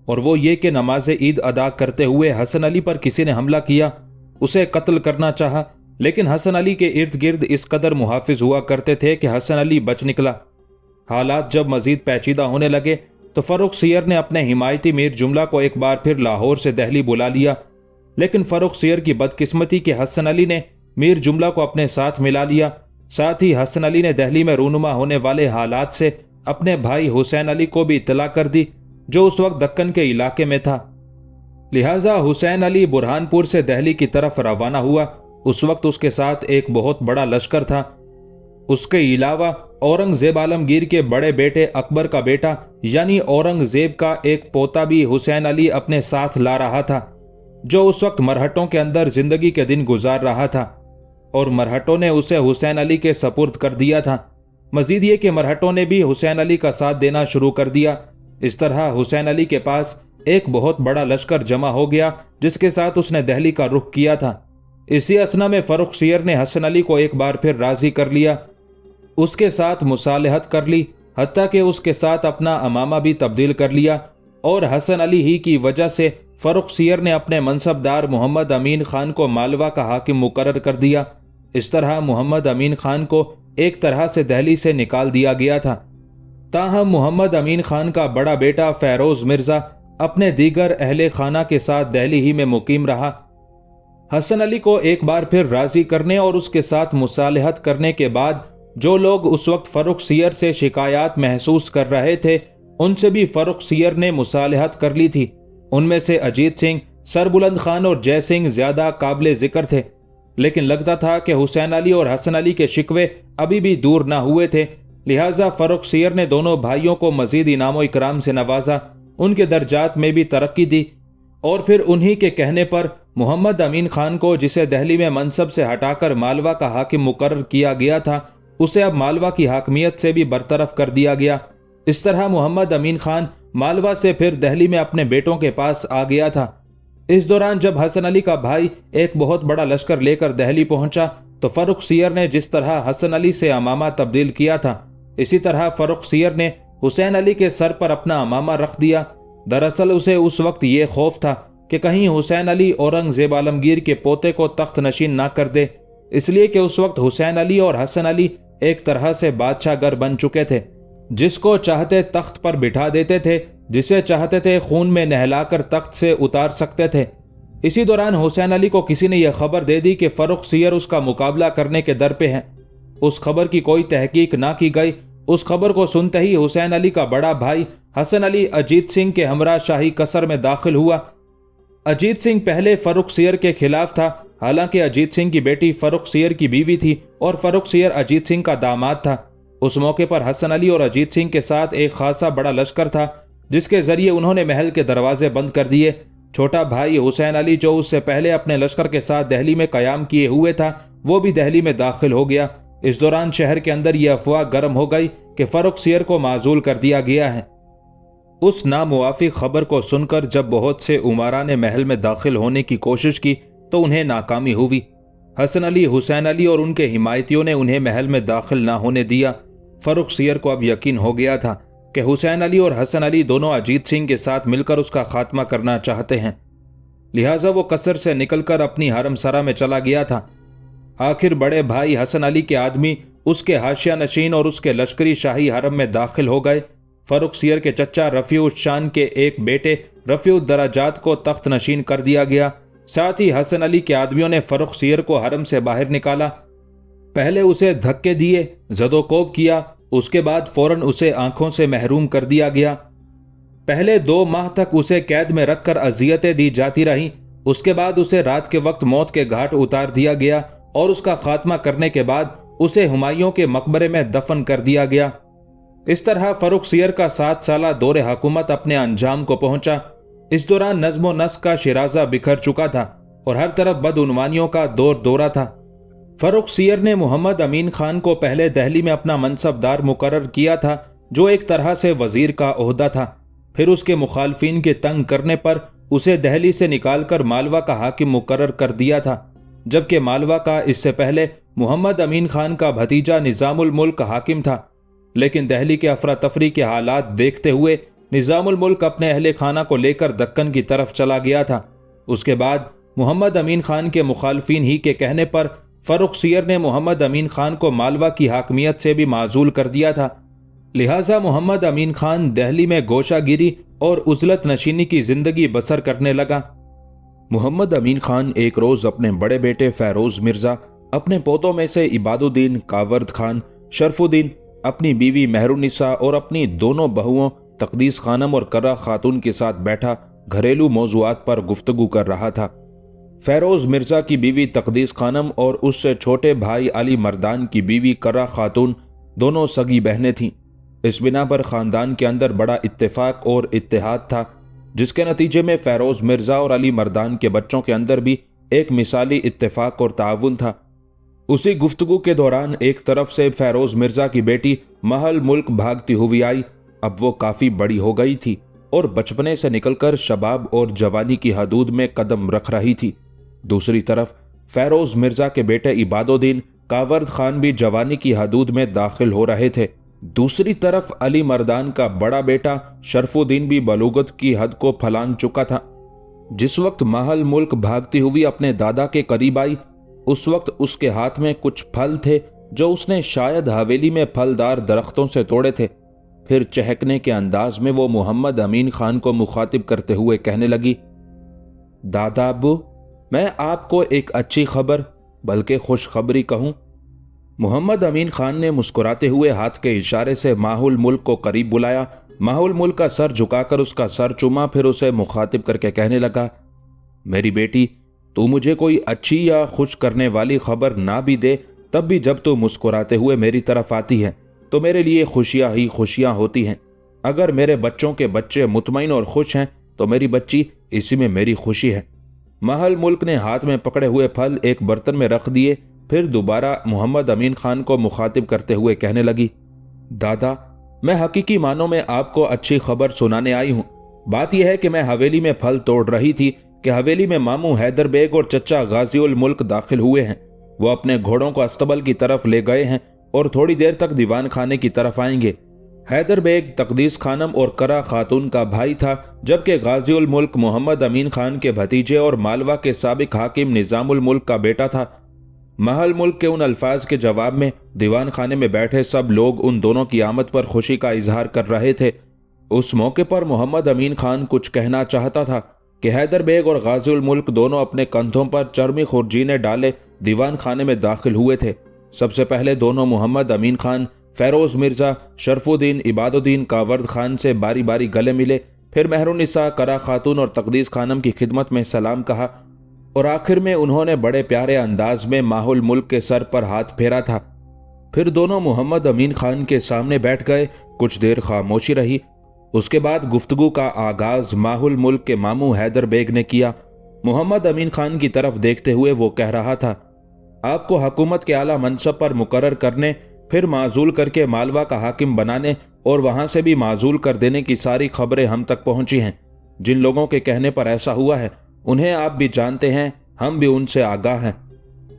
और वो ये कि नमाज ईद अदा करते हुए हसन अली पर किसी ने हमला किया। उसे कत्ल करना चाहा, लेकिन हसन अली के इर्द गिर्द इस कदर मुहाफिज हुआ करते थे कि हसन अली बच निकला। हालात जब मजीद पेचीदा होने लगे तो फर्रुख सियर ने अपने हिमायती मीर जुमला को एक बार फिर लाहौर से दहली बुला लिया, लेकिन फर्रुख सियर की बदकिस्मती के हसन अली ने मीर जुमला को अपने साथ मिला लिया। साथ ही हसन अली ने दहली में रूनुमा होने वाले हालात से अपने भाई हुसैन अली को भी इत्तला कर दी, जो उस वक्त दक्कन के इलाके में था। लिहाजा हुसैन अली बुरहानपुर से दहली की तरफ रवाना हुआ। उस वक्त उसके साथ एक बहुत बड़ा लश्कर था। उसके अलावा औरंगजेब आलमगीर के बड़े बेटे अकबर का बेटा यानी औरंगजेब का एक पोता भी हुसैन अली अपने साथ ला रहा था, जो उस वक्त मरहटों के अंदर जिंदगी के दिन गुजार रहा था, और मरहटों ने उसे हुसैन अली के सपुर्द कर दिया था। मजीद ये कि मरहटों ने भी हुसैन अली का साथ देना शुरू कर दिया। इस तरह हुसैन अली के पास एक बहुत बड़ा लश्कर जमा हो गया, जिसके साथ उसने दहली का रुख किया था। इसी असना में फर्रुख सियर ने हसन अली को एक बार फिर राजी कर लिया, उसके साथ मुसालहत कर ली, हत्ता कि उसके साथ अपना अमामा भी तब्दील कर लिया। और हसन अली ही की वजह से फर्रुख सियर ने अपने मनसबदार मोहम्मद अमीन खान को मालवा का हाकिम मुकर्रर कर दिया। इस तरह मोहम्मद अमीन खान को एक तरह से दहली से निकाल दिया गया था। ताहम मोहम्मद अमीन खान का बड़ा बेटा फैरोज मिर्जा अपने दीगर अहले खाना के साथ दहली ही में मुकीम रहा। हसन अली को एक बार फिर राजी करने और उसके साथ मुसालहत करने के बाद जो लोग उस वक्त फर्रुख सियर से शिकायत महसूस कर रहे थे, उनसे भी फर्रुख सियर ने मुसालहत कर ली थी। उनमें से अजीत सिंह, सरबुलंद खान और जय सिंह ज्यादा काबिल जिक्र थे, लेकिन लगता था कि हुसैन अली और हसन अली के शिकवे अभी भी दूर न हुए थे। लिहाजा फर्रुख सियर ने दोनों भाइयों को मजीद इनाम इकराम से नवाजा, उनके दर्जात में भी तरक्की दी, और फिर उन्हीं के कहने पर محمد امین خان کو جسے دہلی میں منصب سے ہٹا کر مالوا کا حاکم مقرر کیا گیا تھا، اسے اب مالوا کی حاکمیت سے بھی برطرف کر دیا گیا۔ اس طرح محمد امین خان مالوا سے پھر دہلی میں اپنے بیٹوں کے پاس آ گیا تھا۔ اس دوران جب حسن علی کا بھائی ایک بہت بڑا لشکر لے کر دہلی پہنچا تو فرخ سیر نے جس طرح حسن علی سے امامہ تبدیل کیا تھا، اسی طرح فرخ سیر نے حسین علی کے سر پر اپنا امامہ رکھ دیا۔ دراصل اسے اس وقت یہ خوف تھا کہ کہیں حسین علی اورنگزیب عالمگیر کے پوتے کو تخت نشین نہ کر دے، اس لیے کہ اس وقت حسین علی اور حسن علی ایک طرح سے بادشاہ گر بن چکے تھے، جس کو چاہتے تخت پر بٹھا دیتے تھے، جسے چاہتے تھے خون میں نہلا کر تخت سے اتار سکتے تھے۔ اسی دوران حسین علی کو کسی نے یہ خبر دے دی کہ فرخ سیر اس کا مقابلہ کرنے کے در پہ ہیں۔ اس خبر کی کوئی تحقیق نہ کی گئی۔ اس خبر کو سنتے ہی حسین علی کا بڑا بھائی حسن علی اجیت سنگھ کے ہمراہ شاہی قصر میں داخل ہوا۔ اجیت سنگھ پہلے فرخ سیر کے خلاف تھا، حالانکہ اجیت سنگھ کی بیٹی فرخ سیر کی بیوی تھی اور فرخ سیر اجیت سنگھ کا داماد تھا۔ اس موقع پر حسن علی اور اجیت سنگھ کے ساتھ ایک خاصا بڑا لشکر تھا، جس کے ذریعے انہوں نے محل کے دروازے بند کر دیے۔ چھوٹا بھائی حسین علی جو اس سے پہلے اپنے لشکر کے ساتھ دہلی میں قیام کیے ہوئے تھا، وہ بھی دہلی میں داخل ہو گیا۔ اس دوران شہر کے اندر یہ افواہ گرم ہو گئی کہ فرخ سیر کو معزول کر دیا گیا ہے۔ اس ناموافق خبر کو سن کر جب بہت سے امراء نے محل میں داخل ہونے کی کوشش کی تو انہیں ناکامی ہوئی۔ حسن علی، حسین علی اور ان کے حمایتیوں نے انہیں محل میں داخل نہ ہونے دیا۔ فرخ سیر کو اب یقین ہو گیا تھا کہ حسین علی اور حسن علی دونوں اجیت سنگھ کے ساتھ مل کر اس کا خاتمہ کرنا چاہتے ہیں، لہٰذا وہ قصر سے نکل کر اپنی حرم سرا میں چلا گیا تھا۔ آخر بڑے بھائی حسن علی کے آدمی اس کے حاشیہ نشین اور اس کے لشکری شاہی حرم میں داخل ہو گئے۔ فرخ سیر کے چچا رفیع الشان کے ایک بیٹے رفیع الدرجات کو تخت نشین کر دیا گیا۔ ساتھ ہی حسن علی کے آدمیوں نے فرخ سیر کو حرم سے باہر نکالا۔ پہلے اسے دھکے دیے، زد و کوب کیا، اس کے بعد فوراً اسے آنکھوں سے محروم کر دیا گیا۔ پہلے 2 ماہ تک اسے قید میں رکھ کر اذیتیں دی جاتی رہیں، اس کے بعد اسے رات کے وقت موت کے گھاٹ اتار دیا گیا اور اس کا خاتمہ کرنے کے بعد اسے ہمایوں کے مقبرے میں دفن کر دیا گیا۔ اس طرح فرخ سیر کا 7 سالہ دور حکومت اپنے انجام کو پہنچا۔ اس دوران نظم و نسق کا شیرازہ بکھر چکا تھا اور ہر طرف بدعنوانیوں کا دور دورہ تھا۔ فرخ سیر نے محمد امین خان کو پہلے دہلی میں اپنا منصب دار مقرر کیا تھا، جو ایک طرح سے وزیر کا عہدہ تھا۔ پھر اس کے مخالفین کے تنگ کرنے پر اسے دہلی سے نکال کر مالوا کا حاکم مقرر کر دیا تھا، جبکہ مالوا کا اس سے پہلے محمد امین خان کا بھتیجا نظام الملک حاکم تھا۔ لیکن دہلی کے افراتفری کے حالات دیکھتے ہوئے نظام الملک اپنے اہل خانہ کو لے کر دکن کی طرف چلا گیا تھا۔ اس کے بعد محمد امین خان کے مخالفین ہی کے کہنے پر فرخ سیر نے محمد امین خان کو مالوا کی حاکمیت سے بھی معزول کر دیا تھا، لہٰذا محمد امین خان دہلی میں گوشہ گیری اور عزلت نشینی کی زندگی بسر کرنے لگا۔ محمد امین خان ایک روز اپنے بڑے بیٹے فیروز مرزا، اپنے پوتوں میں سے عباد الدین کاورد خان، شرف الدین، اپنی بیوی مہر النساء اور اپنی دونوں بہوؤں تقدیس خانم اور کرہ خاتون کے ساتھ بیٹھا گھریلو موضوعات پر گفتگو کر رہا تھا۔ فیروز مرزا کی بیوی تقدیس خانم اور اس سے چھوٹے بھائی علی مردان کی بیوی کرہ خاتون دونوں سگی بہنیں تھیں۔ اس بنا پر خاندان کے اندر بڑا اتفاق اور اتحاد تھا، جس کے نتیجے میں فیروز مرزا اور علی مردان کے بچوں کے اندر بھی ایک مثالی اتفاق اور تعاون تھا۔ اسی گفتگو کے دوران ایک طرف سے فیروز مرزا کی بیٹی محل ملک بھاگتی ہوئی آئی۔ اب وہ کافی بڑی ہو گئی تھی اور بچپنے سے نکل کر شباب اور جوانی کی حدود میں قدم رکھ رہی تھی۔ دوسری طرف فیروز مرزا کے بیٹے عباد الدین کاورد خان بھی جوانی کی حدود میں داخل ہو رہے تھے۔ دوسری طرف علی مردان کا بڑا بیٹا شرف الدین بھی بلوغت کی حد کو پھلانگ چکا تھا۔ جس وقت محل ملک بھاگتی ہوئی اپنے دادا کے قریب آئی، اس وقت اس کے ہاتھ میں کچھ پھل تھے جو اس نے شاید حویلی میں پھلدار درختوں سے توڑے تھے۔ پھر چہکنے کے انداز میں وہ محمد امین خان کو مخاطب کرتے ہوئے کہنے لگی، دادا ابو، میں آپ کو ایک اچھی خبر بلکہ خوشخبری کہوں۔ محمد امین خان نے مسکراتے ہوئے ہاتھ کے اشارے سے ماحول ملک کو قریب بلایا۔ ماحول ملک کا سر جھکا کر اس کا سر چوما، پھر اسے مخاطب کر کے کہنے لگا، میری بیٹی، تو مجھے کوئی اچھی یا خوش کرنے والی خبر نہ بھی دے، تب بھی جب تو مسکراتے ہوئے میری طرف آتی ہے تو میرے لیے خوشیاں ہی خوشیاں ہوتی ہیں۔ اگر میرے بچوں کے بچے مطمئن اور خوش ہیں تو میری بچی، اسی میں میری خوشی ہے۔ महल मुल्क ने हाथ में पकड़े हुए फल एक बर्तन में रख दिए, फिर दोबारा मोहम्मद अमीन खान को मुखातिब करते हुए कहने लगी, दादा, मैं हकीकी मानों में आपको अच्छी खबर सुनाने आई हूँ। बात यह है कि मैं हवेली में फल तोड़ रही थी कि हवेली में मामू हैदर बेग और चचा गाजी उल मुल्क दाखिल हुए हैं। वो अपने घोड़ों को अस्तबल की तरफ ले गए हैं और थोड़ी देर तक दीवान खाने की तरफ आएंगे। हैदर बेग तकदीस खानम और करा खातून का भाई था, जबकि गाजी उल मुल्क मोहम्मद अमीन खान के भतीजे और मालवा के साबिक हाकिम निजामुल मुल्क का बेटा था। महल मुल्क के उन अल्फाज के जवाब में दीवान खाने में बैठे सब लोग उन दोनों की आमद पर खुशी का इजहार कर रहे थे। उस मौके पर मोहम्मद अमीन खान कुछ कहना चाहता था कि हैदर बेग और गाजी उल मुल्क दोनों अपने कंधों पर चर्मी खुरजीने डाले दीवान खाने में दाखिल हुए थे। सबसे पहले दोनों मोहम्मद अमीन खान, फेरोज मिर्जा, शरफुद्दीन, इबादुद्दीन कावर्द खान से बारी बारी गले मिले, फिर मेहरुन्निसा, करा खातून और तकदीस खानम की खिदमत में सलाम कहा और आखिर में उन्होंने बड़े प्यारे अंदाज में माहुल मुल्क के सर पर हाथ फेरा था। फिर दोनों मोहम्मद अमीन खान के सामने बैठ गए। कुछ देर खामोशी रही। उसके बाद गुफ्तगू का आगाज माहुल मुल्क के मामू हैदर बेग ने किया। मोहम्मद अमीन खान की तरफ देखते हुए वो कह रहा था, आपको हुकूमत के आला मनसब पर मुकर्रर करने, फिर माजूल करके मालवा का हाकिम बनाने और वहां से भी माजूल कर देने की सारी खबरें हम तक पहुंची हैं। जिन लोगों के कहने पर ऐसा हुआ है उन्हें आप भी जानते हैं, हम भी उनसे आगाह हैं।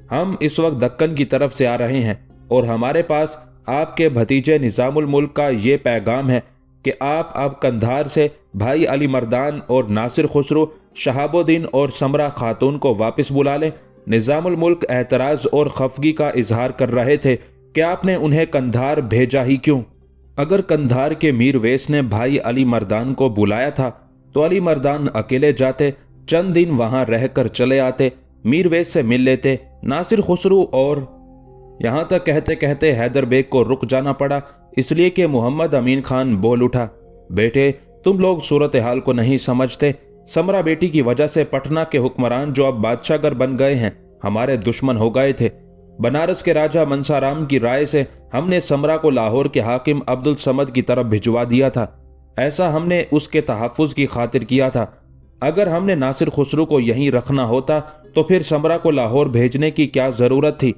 हम इस वक्त दक्कन की तरफ से आ रहे हैं और हमारे पास आपके भतीजे निजामुल मुल्क का ये पैगाम है कि आप अब कंधार से भाई अली मर्दान और नासिर खुसरो, शहाबुद्दीन और समरा खातून को वापस बुला लें। निजामुल मुल्क एतराज और खफगी का इजहार कर रहे थे कि आपने उन्हें कंधार भेजा ही क्यों। अगर कंधार के मीर वैस ने भाई अली मर्दान को बुलाया था तो अली मर्दान अकेले जाते, चंद दिन वहां रहकर चले आते, मीर वैस से मिल लेते, नासिर खुसरो और यहां तक कहते कहते हैदर बेग को रुक जाना पड़ा, इसलिए कि मोहम्मद अमीन खान बोल उठा, बेटे तुम लोग सूरत हाल को नहीं समझते। समरा बेटी की वजह से पटना के हुक्मरान जो अब बादशाहगर बन गए हैं हमारे दुश्मन हो गए थे। बनारस के राजा मंसाराम की राय से हमने समरा को लाहौर के हाकिम अब्दुल समद की तरफ भिजवा दिया था। ऐसा हमने उसके तहफ़्फ़ुज़ की खातिर किया था। अगर हमने नासिर खुसरो को यहीं रखना होता तो फिर समरा को लाहौर भेजने की क्या ज़रूरत थी।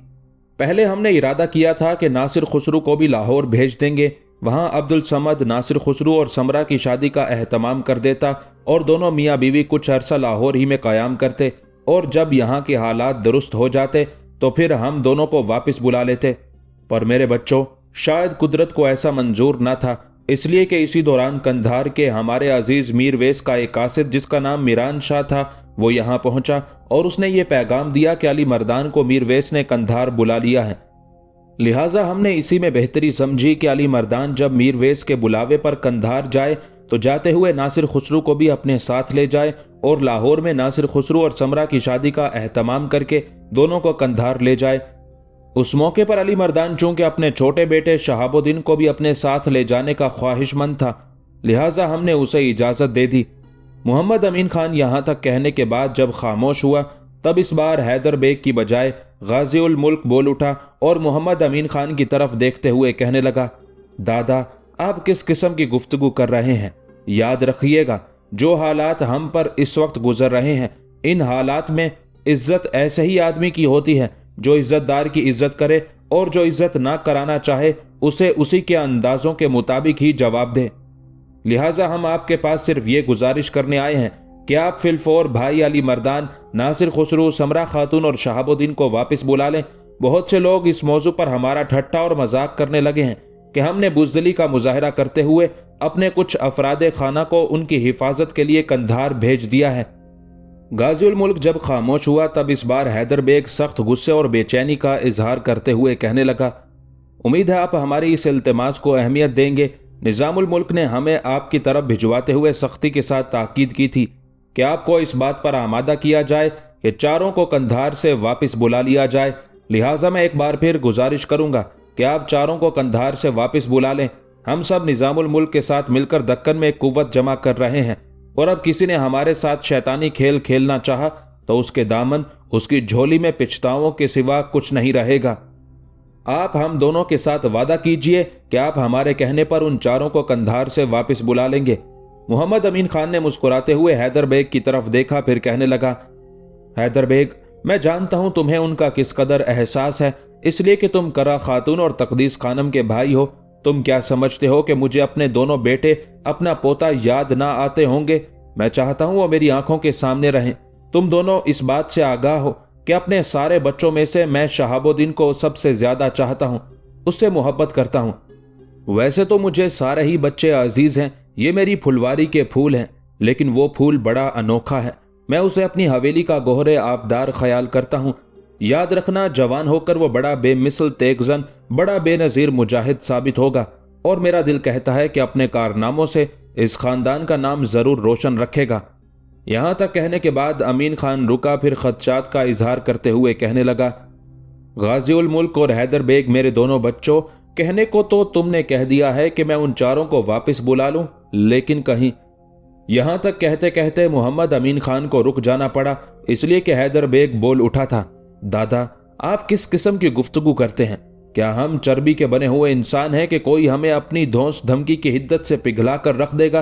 पहले हमने इरादा किया था कि नासिर खुसरो को भी लाहौर भेज देंगे, वहां अब्दुल समद नासिर खुसरो और समरा की शादी का एहतमाम कर देता और दोनों मियाँ बीवी कुछ अरसा लाहौर ही में क़याम करते, और जब यहाँ के हालात दुरुस्त हो जाते तो फिर हम दोनों को वापस बुला लेते। पर मेरे बच्चों, शायद कुदरत को ऐसा मंजूर न था, इसलिए कि इसी दौरान कंधार के हमारे अजीज मीर वैस का एक कासिद जिसका नाम मीरान शाह था वो यहाँ पहुंचा और उसने ये पैगाम दिया कि अली मर्दान को मीर वैस ने कंधार बुला लिया है। लिहाजा हमने इसी में बेहतरी समझी कि अली मर्दान जब मीर वैस के बुलावे पर कंधार जाए तो जाते हुए नासिर खुसरो को भी अपने साथ ले जाए और लाहौर में नासिर खुसरो और समरा की शादी का एहतमाम करके दोनों को कंधार ले जाए। उस मौके पर अली मर्दान चूंकि अपने छोटे बेटे शहाबुद्दीन को भी अपने साथ ले जाने का ख्वाहिशमंद था, लिहाजा हमने उसे इजाज़त दे दी। मोहम्मद अमीन खान यहाँ तक कहने के बाद जब खामोश हुआ तब इस बार हैदर बेग की बजाय गाजी उल मुल्क बोल उठा और मोहम्मद अमीन खान की तरफ देखते हुए कहने लगा, दादा आप किस किस्म की गुफ्तगू कर रहे हैं? याद रखिएगा जो हालात हम पर इस वक्त गुजर रहे हैं, इन हालात में इज्जत ऐसे ही आदमी की होती है जो इज्जतदार की इज्जत करे और जो इज्जत ना कराना चाहे उसे उसी के अंदाजों के मुताबिक ही जवाब दे। लिहाजा हम आपके पास सिर्फ ये गुजारिश करने आए हैं कि आप फिलफौर भाई अली मर्दान, नासिर खुसरो, समरा खातून और शहाबुद्दीन को वापस बुला लें। बहुत से लोग इस मौजू पर हमारा ठट्ठा और मजाक करने लगे हैं कि हमने बुज़दिली का मुजाहरा करते हुए अपने कुछ अफराद खाना को उनकी हिफाजत के लिए कंधार भेज दिया है। गाजी उल मुल्क जब खामोश हुआ तब इस बार हैदर बेग सख्त गुस्से और बेचैनी का इजहार करते हुए कहने लगा, उम्मीद है आप हमारी इस इल्तिमास को अहमियत देंगे। निजामुल मुल्क ने हमें आपकी तरफ भिजवाते हुए सख्ती के साथ ताकीद की थी कि आपको इस बात पर आमादा किया जाए कि चारों को कंधार से वापस बुला लिया जाए। लिहाजा मैं एक बार फिर गुजारिश करूंगा कि आप चारों को कंधार से वापस बुला लें। हम सब निजामुल मुल्क के साथ मिलकर दक्कन में कुव्वत जमा कर रहे हैं और अब किसी ने हमारे साथ शैतानी खेल खेलना चाहा तो उसके दामन, उसकी झोली में पिछताओं के सिवा कुछ नहीं रहेगा। आप हम दोनों के साथ वादा कीजिए कि आप हमारे कहने पर उन चारों को कंधार से वापस बुला लेंगे। मोहम्मद अमीन खान ने मुस्कुराते हुए हैदर बेग की तरफ देखा, फिर कहने लगा, हैदर बेग, मैं जानता हूं तुम्हें उनका किस कदर एहसास है, इसलिए कि तुम करा खातून और तकदीस खानम के भाई हो। तुम क्या समझते हो कि मुझे अपने दोनों बेटे, अपना पोता याद ना आते होंगे? मैं चाहता हूं वो मेरी आंखों के सामने रहें। तुम दोनों इस बात से आगाह हो कि अपने सारे बच्चों में से मैं शहाबुद्दीन को सबसे ज्यादा चाहता हूं, उससे मोहब्बत करता हूं। वैसे तो मुझे सारे ही बच्चे अजीज हैं, ये मेरी फुलवारी के फूल हैं, लेकिन वो फूल बड़ा अनोखा है। मैं उसे अपनी हवेली का गोहरे आबदार ख्याल करता हूं। याद रखना, जवान होकर वो बड़ा बेमिसल तेगजन, बड़ा बेनजीर मुजाहिद साबित होगा, और मेरा दिल कहता है कि अपने कारनामों से इस खानदान का नाम जरूर रोशन रखेगा। यहां तक कहने के बाद अमीन खान रुका, फिर खदशात का इजहार करते हुए कहने लगा, गाजी उल मुल्क और हैदर बेग मेरे दोनों बच्चों, कहने को तो तुमने कह दिया है कि मैं उन चारों को वापस बुला लूं, लेकिन कहीं। यहां तक कहते कहते मोहम्मद अमीन खान को रुक जाना पड़ा, इसलिए कि हैदर बेग बोल उठा था, दादा, आप किस किस्म की गुफ्तगू करते हैं? क्या हम चर्बी के बने हुए इंसान हैं कि कोई हमें अपनी धौंस धमकी की हिद्दत से पिघला कर रख देगा?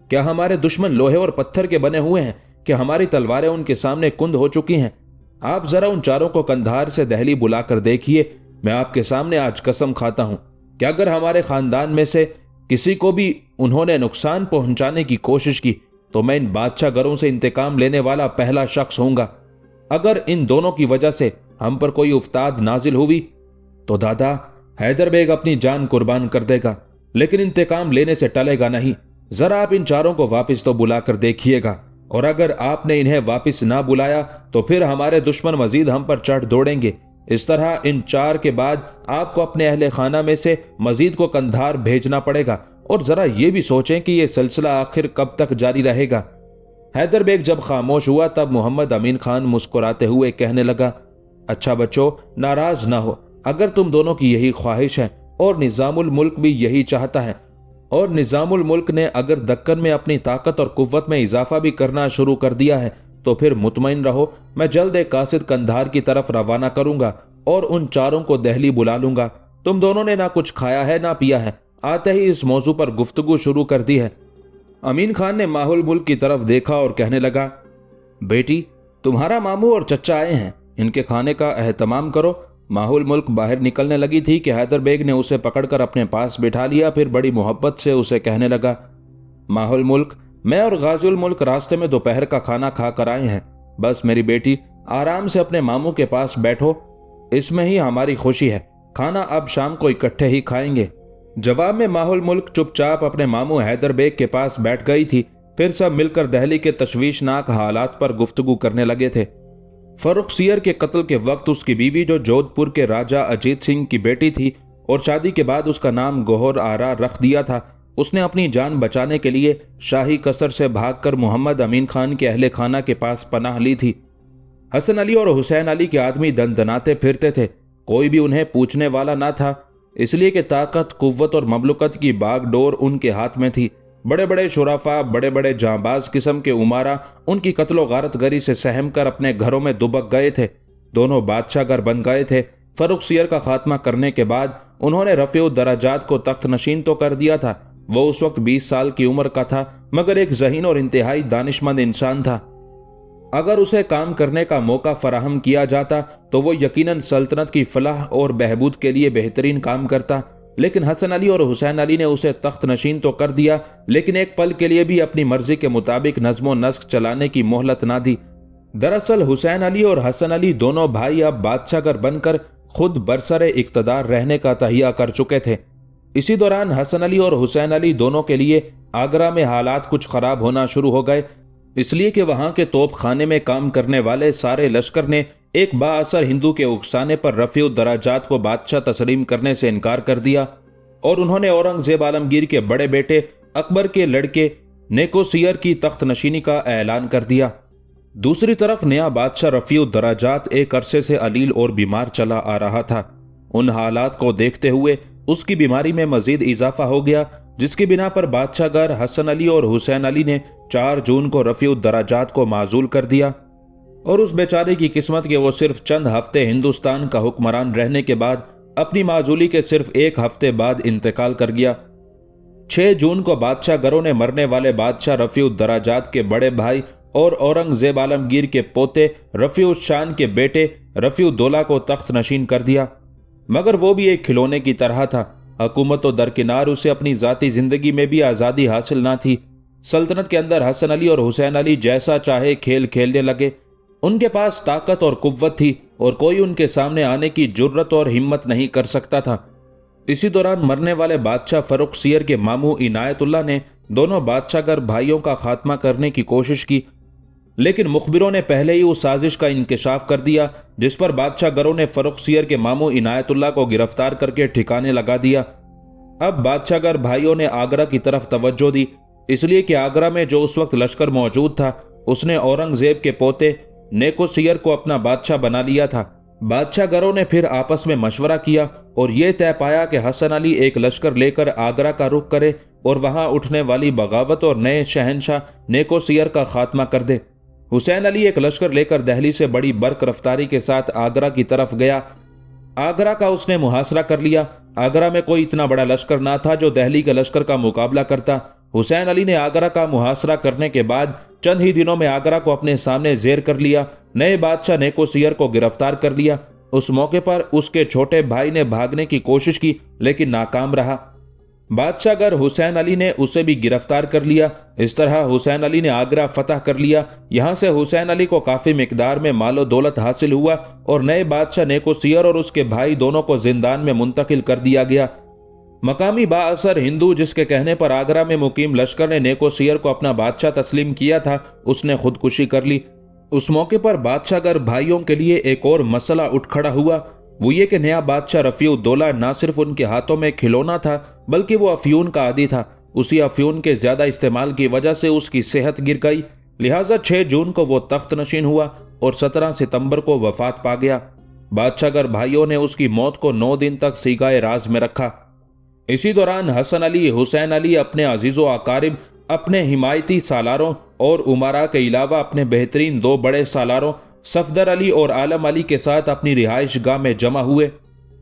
क्या हमारे दुश्मन लोहे और पत्थर के बने हुए हैं कि हमारी तलवारें उनके सामने कुंद हो चुकी हैं? आप जरा उन चारों को कंधार से दहली बुलाकर देखिए। मैं आपके सामने आज कसम खाता हूं कि अगर हमारे खानदान में से किसी को भी उन्होंने नुकसान पहुंचाने की कोशिश की तो मैं इन बादशाह घरों से इंतकाम लेने वाला पहला शख्स होऊंगा। अगर इन दोनों की वजह से हम पर कोई उफ्ताद नाजिल हुई तो दादा, हैदर बेग अपनी जान कुर्बान कर देगा, लेकिन इंतकाम लेने से टलेगा नहीं। जरा आप इन चारों को वापस तो बुला कर देखिएगा, और अगर आपने इन्हें वापस ना बुलाया तो फिर हमारे दुश्मन मजीद हम पर चढ़ दौड़ेंगे। इस तरह इन चार के बाद आपको अपने अहले खाना में से मजीद को कंधार भेजना पड़ेगा, और जरा ये भी सोचें कि यह सिलसिला आखिर कब तक जारी रहेगा। हैदर बेग जब खामोश हुआ तब मोहम्मद अमीन खान मुस्कुराते हुए कहने लगा, अच्छा बच्चों, नाराज ना हो। अगर तुम दोनों की यही ख्वाहिश है और निजामुल मुल्क भी यही चाहता है, और निजामुल मुल्क ने अगर दक्कन में अपनी ताकत और कुव्वत में इजाफा भी करना शुरू कर दिया है, तो फिर मुतमईन रहो, मैं जल्द एक कासिद कंधार की तरफ रवाना करूंगा और उन चारों को दहली बुला लूंगा। तुम दोनों ने ना कुछ खाया है ना पिया है, आते ही इस मौजू पर गुफ्तगू शुरू कर दी है। अमीन खान ने माहुल मुल्क की तरफ देखा और कहने लगा, बेटी, तुम्हारा मामू और चचा आए हैं, इनके खाने का एहतमाम करो। माहुल मुल्क बाहर निकलने लगी थी कि हैदर बेग ने उसे पकड़कर अपने पास बिठा लिया, फिर बड़ी मोहब्बत से उसे कहने लगा, माहुल मुल्क, मैं और गाजुल मुल्क रास्ते में दोपहर का खाना खा कर आए हैं। बस मेरी बेटी, आराम से अपने मामू के पास बैठो, इसमें ही हमारी खुशी है। खाना अब शाम को इकट्ठे ही खाएंगे। जवाब में माहुल मुल्क चुपचाप अपने मामू हैदर बेग के पास बैठ गई थी। फिर सब मिलकर दहली के तशवीशनाक हालात पर गुफ्तगू करने लगे थे। फर्रुखसियर के कत्ल के वक्त उसकी बीवी, जो जोधपुर के राजा अजीत सिंह की बेटी थी और शादी के बाद उसका नाम गोहर आरा रख दिया था, उसने अपनी जान बचाने के लिए शाही कसर से भागकर मोहम्मद अमीन खान के अहले खाना के पास पनाह ली थी। हसन अली और हुसैन अली के आदमी दनदनाते फिरते थे, कोई भी उन्हें पूछने वाला ना था, इसलिए कि ताकत, कुव्वत और ममलुकत की बागडोर उनके हाथ में थी। बड़े बड़े शुराफा, बड़े बड़े जांबाज किस्म के उमारा उनकी कत्लो गारतगरी से सहम कर अपने घरों में दुबक गए थे। दोनों बादशाहगर बन गए थे। फर्रुखसियर का खात्मा करने के बाद उन्होंने रफ़ीउद दराजात को तख्त नशीन तो कर दिया था। वो उस वक्त 20 साल की उम्र का था, मगर एक ज़हीन और इंतहाई दानिशमंद इंसान था। अगर उसे काम करने का मौका फराहम किया जाता तो वो यकीनन सल्तनत की फलाह और बहबूद के लिए बेहतरीन काम करता। लेकिन हसन अली और हुसैन अली ने उसे तख्त नशीन तो कर दिया, लेकिन एक पल के लिए भी अपनी मर्जी के मुताबिक नज़्मो नस्क चलाने की मोहलत ना दी। दरअसल हुसैन अली और हसन अली दोनों भाई अब बादशाहगर बनकर खुद बरसरे इक्तदार रहने का तहिया कर चुके थे। इसी दौरान हसन अली और हुसैन अली दोनों के लिए आगरा में हालात कुछ खराब होना शुरू हो गए, इसलिए कि वहां के तोप खाने में काम करने वाले सारे लश्कर ने एक बाअसर हिंदू के उकसाने पर रफ़ीउद दराजात को बादशाह तस्लीम करने से इनकार कर दिया, और उन्होंने औरंगजेब आलमगीर के बड़े बेटे अकबर के लड़के नेकोसियर की तख्त नशीनी का ऐलान कर दिया। दूसरी तरफ नया बादशाह रफ़ीउद दराजात एक अरसे से अलील और बीमार चला आ रहा था। उन हालात को देखते हुए उसकी बीमारी में मजीद इजाफा हो गया, जिसकी बिना पर बादशाहगर हसन अली और हुसैन अली ने 4 जून को रफ़ीउद दराजात को माजूल कर दिया, और उस बेचारे की किस्मत के वो सिर्फ चंद हफ्ते हिंदुस्तान का हुक्मरान रहने के बाद अपनी माजूली के सिर्फ 1 हफ्ते बाद इंतकाल कर गया। 6 जून को बादशाह गरों ने मरने वाले बादशाह रफ़ीउद दराजात के बड़े भाई और औरंगजेब आलमगीर के पोते रफ़ीउस शान के बेटे रफ़ीउद्दौला को तख्त नशीन कर दिया। मगर वो भी एक खिलौने की तरह था। हुकूमत तो दरकिनार, उसे अपनी ज़ाती ज़िंदगी में भी आज़ादी हासिल ना थी। सल्तनत के अंदर हसन अली और हुसैन अली जैसा चाहे खेल खेलने लगे। उनके पास ताकत और कुव्वत थी और कोई उनके सामने आने की जुर्रत और हिम्मत नहीं कर सकता था। इसी दौरान मरने वाले बादशाह फर्रुख सियर के मामू इनायतुल्लाह ने दोनों बादशाहगर भाइयों का खात्मा करने की कोशिश की, लेकिन मुखबिरों ने पहले ही उस साजिश का इंकशाफ कर दिया जिस पर बादशाहगरों ने फर्रुख सियर के मामू इनायतुल्लाह को गिरफ्तार करके ठिकाने लगा दिया। अब बादशाहगर भाइयों ने आगरा की तरफ तवज्जो दी, इसलिए कि आगरा में जो उस वक्त लश्कर मौजूद था उसने औरंगजेब के पोते नेको सियर को अपना बादशाह बना लिया था। बादशाहगरों ने फिर आपस में मशवरा किया और ये तय पाया कि हसन अली एक लश्कर लेकर आगरा का रुख करे और वहां उठने वाली बगावत और नए शहनशाह नेको सियर का खात्मा कर दे। हुसैन अली एक लश्कर लेकर दहली से बड़ी बर्क रफ्तारी के साथ आगरा की तरफ गया। आगरा का उसने मुहासरा कर लिया। आगरा में कोई इतना बड़ा लश्कर ना था जो दहली के लश्कर का मुकाबला करता। हुसैन अली ने आगरा का मुहासरा करने के बाद चंद ही दिनों में आगरा को अपने सामने जेर कर लिया। नए बादशाह नेको सियर को गिरफ्तार कर लिया। उस मौके पर उसके छोटे भाई ने भागने की कोशिश की लेकिन नाकाम रहा। बादशाहगर हुसैन अली ने उसे भी गिरफ्तार कर लिया। इस तरह हुसैन अली ने आगरा फतह कर लिया। यहां से हुसैन अली को काफी मिकदार में मालो दौलत हासिल हुआ और नए बादशाह नेको सियर और उसके भाई दोनों को जिंदान में मुंतकिल कर दिया गया। मकामी बाअसर हिंदू जिसके कहने पर आगरा में मुकीम लश्कर ने नेको सियर को अपना बादशाह तस्लीम किया था, उसने खुदकुशी कर ली। उस मौके पर बादशाहगर भाइयों के लिए एक और मसला उठ खड़ा हुआ, वो ये कि नया बादशाह रफ़ीउद्दौला ना सिर्फ उनके हाथों में खिलौना था बल्कि वो अफ्यून का आदी था। उसी अफ्यून के ज्यादा इस्तेमाल की वजह से उसकी सेहत गिर गई, लिहाजा 6 जून को वो तख्त नशीन हुआ और 17 सितंबर को वफात पा गया। बादशाहगर भाइयों ने उसकी मौत को 9 दिन तक सीगाए राज में रखा। इसी दौरान हसन अली, हुसैन अली अपने अजीज़ो अकारिब, अपने हिमायती सालारों और उमरा के अलावा अपने बेहतरीन 2 बड़े सालारों सफदर अली और आलम अली के साथ अपनी रिहाइश गाह में जमा हुए।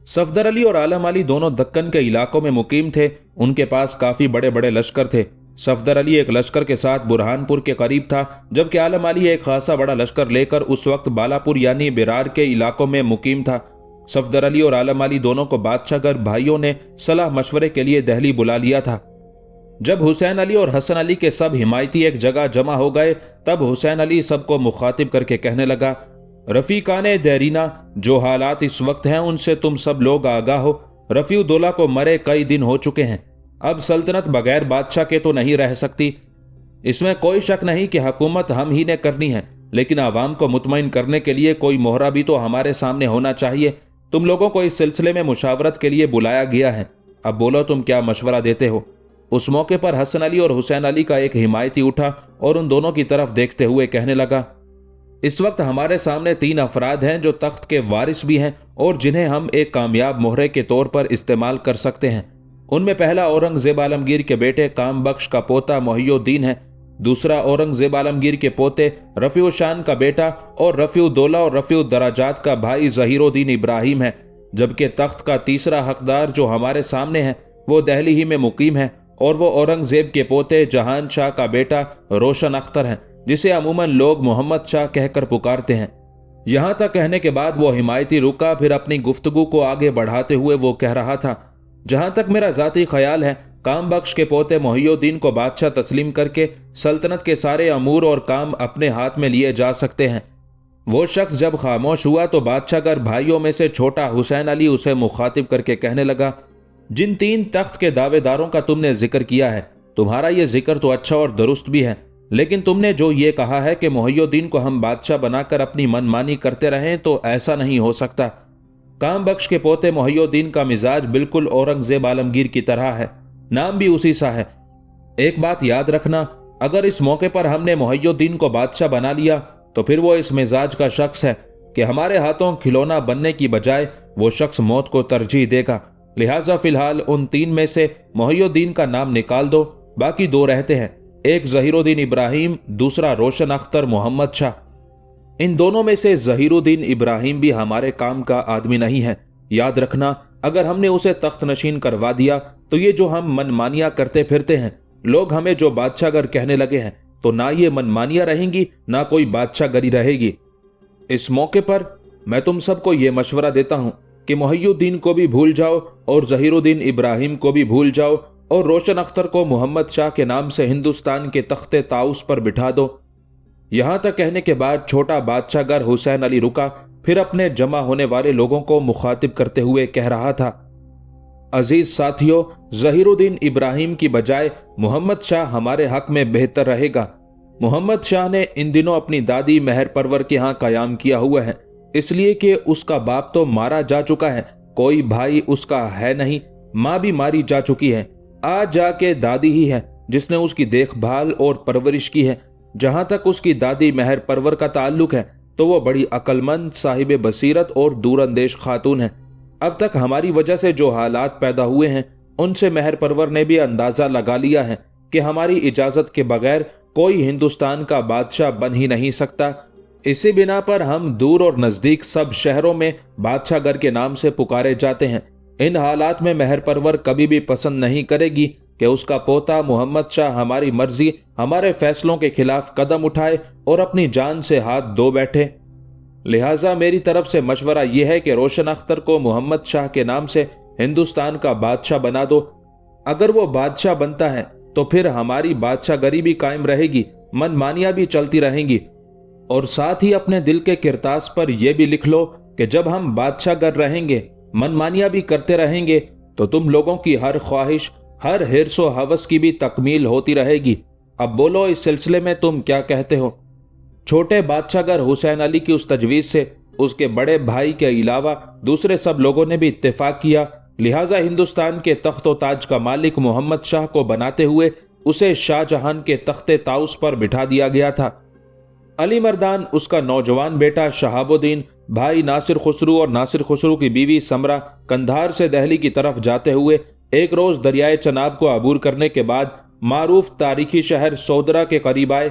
सफदर अली और आलम अली दोनों दक्कन के इलाकों में मुकीम थे। उनके पास काफी बड़े बड़े लश्कर थे। सफदर अली एक लश्कर के साथ बुरहानपुर के करीब था, जबकि आलम अली एक खासा बड़ा लश्कर लेकर उस वक्त बालापुर यानी बिरार के इलाकों में मुकीम था। सफदर अली और आलम अली दोनों को बादशाहगर भाइयों ने सलाह मशवरे के लिए दहली बुला लिया था। जब हुसैन अली और हसन अली के सब हिमायती एक जगह जमा हो गए, तब हुसैन अली सबको मुखातिब करके कहने लगा, रफ़ीकाने देरीना, जो हालात इस वक्त हैं उनसे तुम सब लोग आगाह हो। रफ़ीउद्दौला को मरे कई दिन हो चुके हैं। अब सल्तनत बगैर बादशाह के तो नहीं रह सकती। इसमें कोई शक नहीं कि हुकूमत हम ही ने करनी है, लेकिन आवाम को मुतमईन करने के लिए कोई मोहरा भी तो हमारे सामने होना चाहिए। तुम लोगों को इस सिलसिले में मुशावरत के लिए बुलाया गया है। अब बोलो तुम क्या मशवरा देते हो। उस मौके पर हसन अली और हुसैन अली का एक हिमायती उठा और उन दोनों की तरफ देखते हुए कहने लगा, इस वक्त हमारे सामने 3 अफराद हैं जो तख्त के वारिस भी हैं और जिन्हें हम एक कामयाब मोहरे के तौर पर इस्तेमाल कर सकते हैं। उनमें पहला औरंगजेब आलमगीर के बेटे काम बख्श का पोता मोहिउद्दीन है। दूसरा औरंगजेब आलमगीर के पोते रफ़ीउस शान का बेटा और रफ़ीउद्दौला और रफ़ीउद्दराजात का भाई ज़हीरुद्दीन इब्राहिम है। जबकि तख्त का तीसरा हकदार जो हमारे सामने है वो दहली ही में मुकीम है और वो औरंगजेब के पोते जहान शाह का बेटा रोशन अख्तर है, जिसे अमूमन लोग मोहम्मद शाह कहकर पुकारते हैं। यहां तक कहने के बाद वो हिमायती रुका, फिर अपनी गुफ्तगू को आगे बढ़ाते हुए वो कह रहा था, जहां तक मेरा जाती ख्याल है, काम बख्श के पोते मोहिउद्दीन को बादशाह तस्लीम करके सल्तनत के सारे अमूर और काम अपने हाथ में लिए जा सकते हैं। वो शख्स जब खामोश हुआ तो बादशाहगर भाइयों में से छोटा हुसैन अली उसे मुखातिब करके कहने लगा, जिन 3 तख्त के दावेदारों का तुमने जिक्र किया है, तुम्हारा ये जिक्र तो अच्छा और दुरुस्त भी है, लेकिन तुमने जो ये कहा है कि मोहिउद्दीन को हम बादशाह बनाकर अपनी मनमानी करते रहें, तो ऐसा नहीं हो सकता। काम बख्श के पोते मोहिउद्दीन का मिजाज बिल्कुल औरंगजेब आलमगीर की तरह है, नाम भी उसी सा है। एक बात याद रखना, अगर इस मौके पर हमने मोहिउद्दीन को बादशाह बना लिया तो फिर वो इस मिजाज का शख्स है कि हमारे हाथों खिलौना बनने की बजाय वो शख्स मौत को तरजीह देगा। लिहाजा फिलहाल उन 3 में से मोहिउद्दीन का नाम निकाल दो, बाकी 2 रहते हैं, एक ज़हीरुद्दीन इब्राहिम, दूसरा रोशन अख्तर मोहम्मद शाह। इन दोनों में से ज़हीरुद्दीन इब्राहिम भी हमारे काम का आदमी नहीं है। याद रखना, अगर हमने उसे तख्त नशीन करवा दिया तो ये जो हम मनमानियां करते फिरते हैं, लोग हमें जो बादशाहगर कहने लगे हैं, तो ना ये मनमानियां रहेंगी, ना कोई बादशाहगरी रहेगी। इस मौके पर मैं तुम सबको ये मशवरा देता हूं कि मुहियुद्दीन को भी भूल जाओ और ज़हीरुद्दीन इब्राहिम को भी भूल जाओ और रोशन अख्तर को मोहम्मद शाह के नाम से हिंदुस्तान के तख्ते ताउस पर बिठा दो। यहां तक कहने के बाद छोटा बादशाहगर हुसैन अली रुका, फिर अपने जमा होने वाले लोगों को मुखातिब करते हुए कह रहा था, अजीज साथियों, ज़हीरुद्दीन इब्राहिम की बजाय मोहम्मद शाह हमारे हक में बेहतर रहेगा। मोहम्मद शाह ने इन दिनों अपनी दादी मेहर परवर के यहाँ कयाम किया हुआ है, इसलिए कि उसका बाप तो मारा जा चुका है, कोई भाई उसका है नहीं, माँ भी मारी जा चुकी है, आज जाके दादी ही है जिसने उसकी देखभाल और परवरिश की है। जहां तक उसकी दादी मेहर परवर का ताल्लुक है तो वो बड़ी अक्लमंद, साहिब बसीरत और दूरंदेश खातून है। अब तक हमारी वजह से जो हालात पैदा हुए हैं उनसे मेहर परवर ने भी अंदाजा लगा लिया है कि हमारी इजाजत के बगैर कोई हिंदुस्तान का बादशाह बन ही नहीं सकता। इसी बिना पर हम दूर और नजदीक सब शहरों में बादशाहगर के नाम से पुकारे जाते हैं। इन हालात में मेहर परवर कभी भी पसंद नहीं करेगी कि उसका पोता मोहम्मद शाह हमारी मर्जी, हमारे फैसलों के खिलाफ कदम उठाए और अपनी जान से हाथ धो बैठे। लिहाजा मेरी तरफ से मशवरा यह है कि रोशन अख्तर को मोहम्मद शाह के नाम से हिंदुस्तान का बादशाह बना दो। अगर वो बादशाह बनता है तो फिर हमारी बादशाहगरी भी कायम रहेगी, मनमानियां भी चलती रहेंगी। और साथ ही अपने दिल के किरतास पर यह भी लिख लो कि जब हम बादशाहगर रहेंगे, मनमानियां भी करते रहेंगे, तो तुम लोगों की हर ख्वाहिश, हर हिर्स व हवस की भी तकमील होती रहेगी। अब बोलो, इस सिलसिले में तुम क्या कहते हो? छोटे बादशाहगर हुसैन अली की उस तजवीज़ से उसके बड़े भाई के अलावा दूसरे सब लोगों ने भी इत्तेफाक किया। लिहाजा हिंदुस्तान के तख्त व ताज का मालिक मोहम्मद शाह को बनाते हुए उसे शाहजहां के तख्ते ताउस पर बिठा दिया गया था। अली मर्दान, उसका नौजवान बेटा शहाबुद्दीन, भाई नासिर खुसरू और नासिर खुसरू की बीवी समरा कंधार से दिल्ली की तरफ जाते हुए एक रोज दरियाए चनाब को अबूर करने के बाद मारूफ तारीखी शहर सोदरा के करीब आए।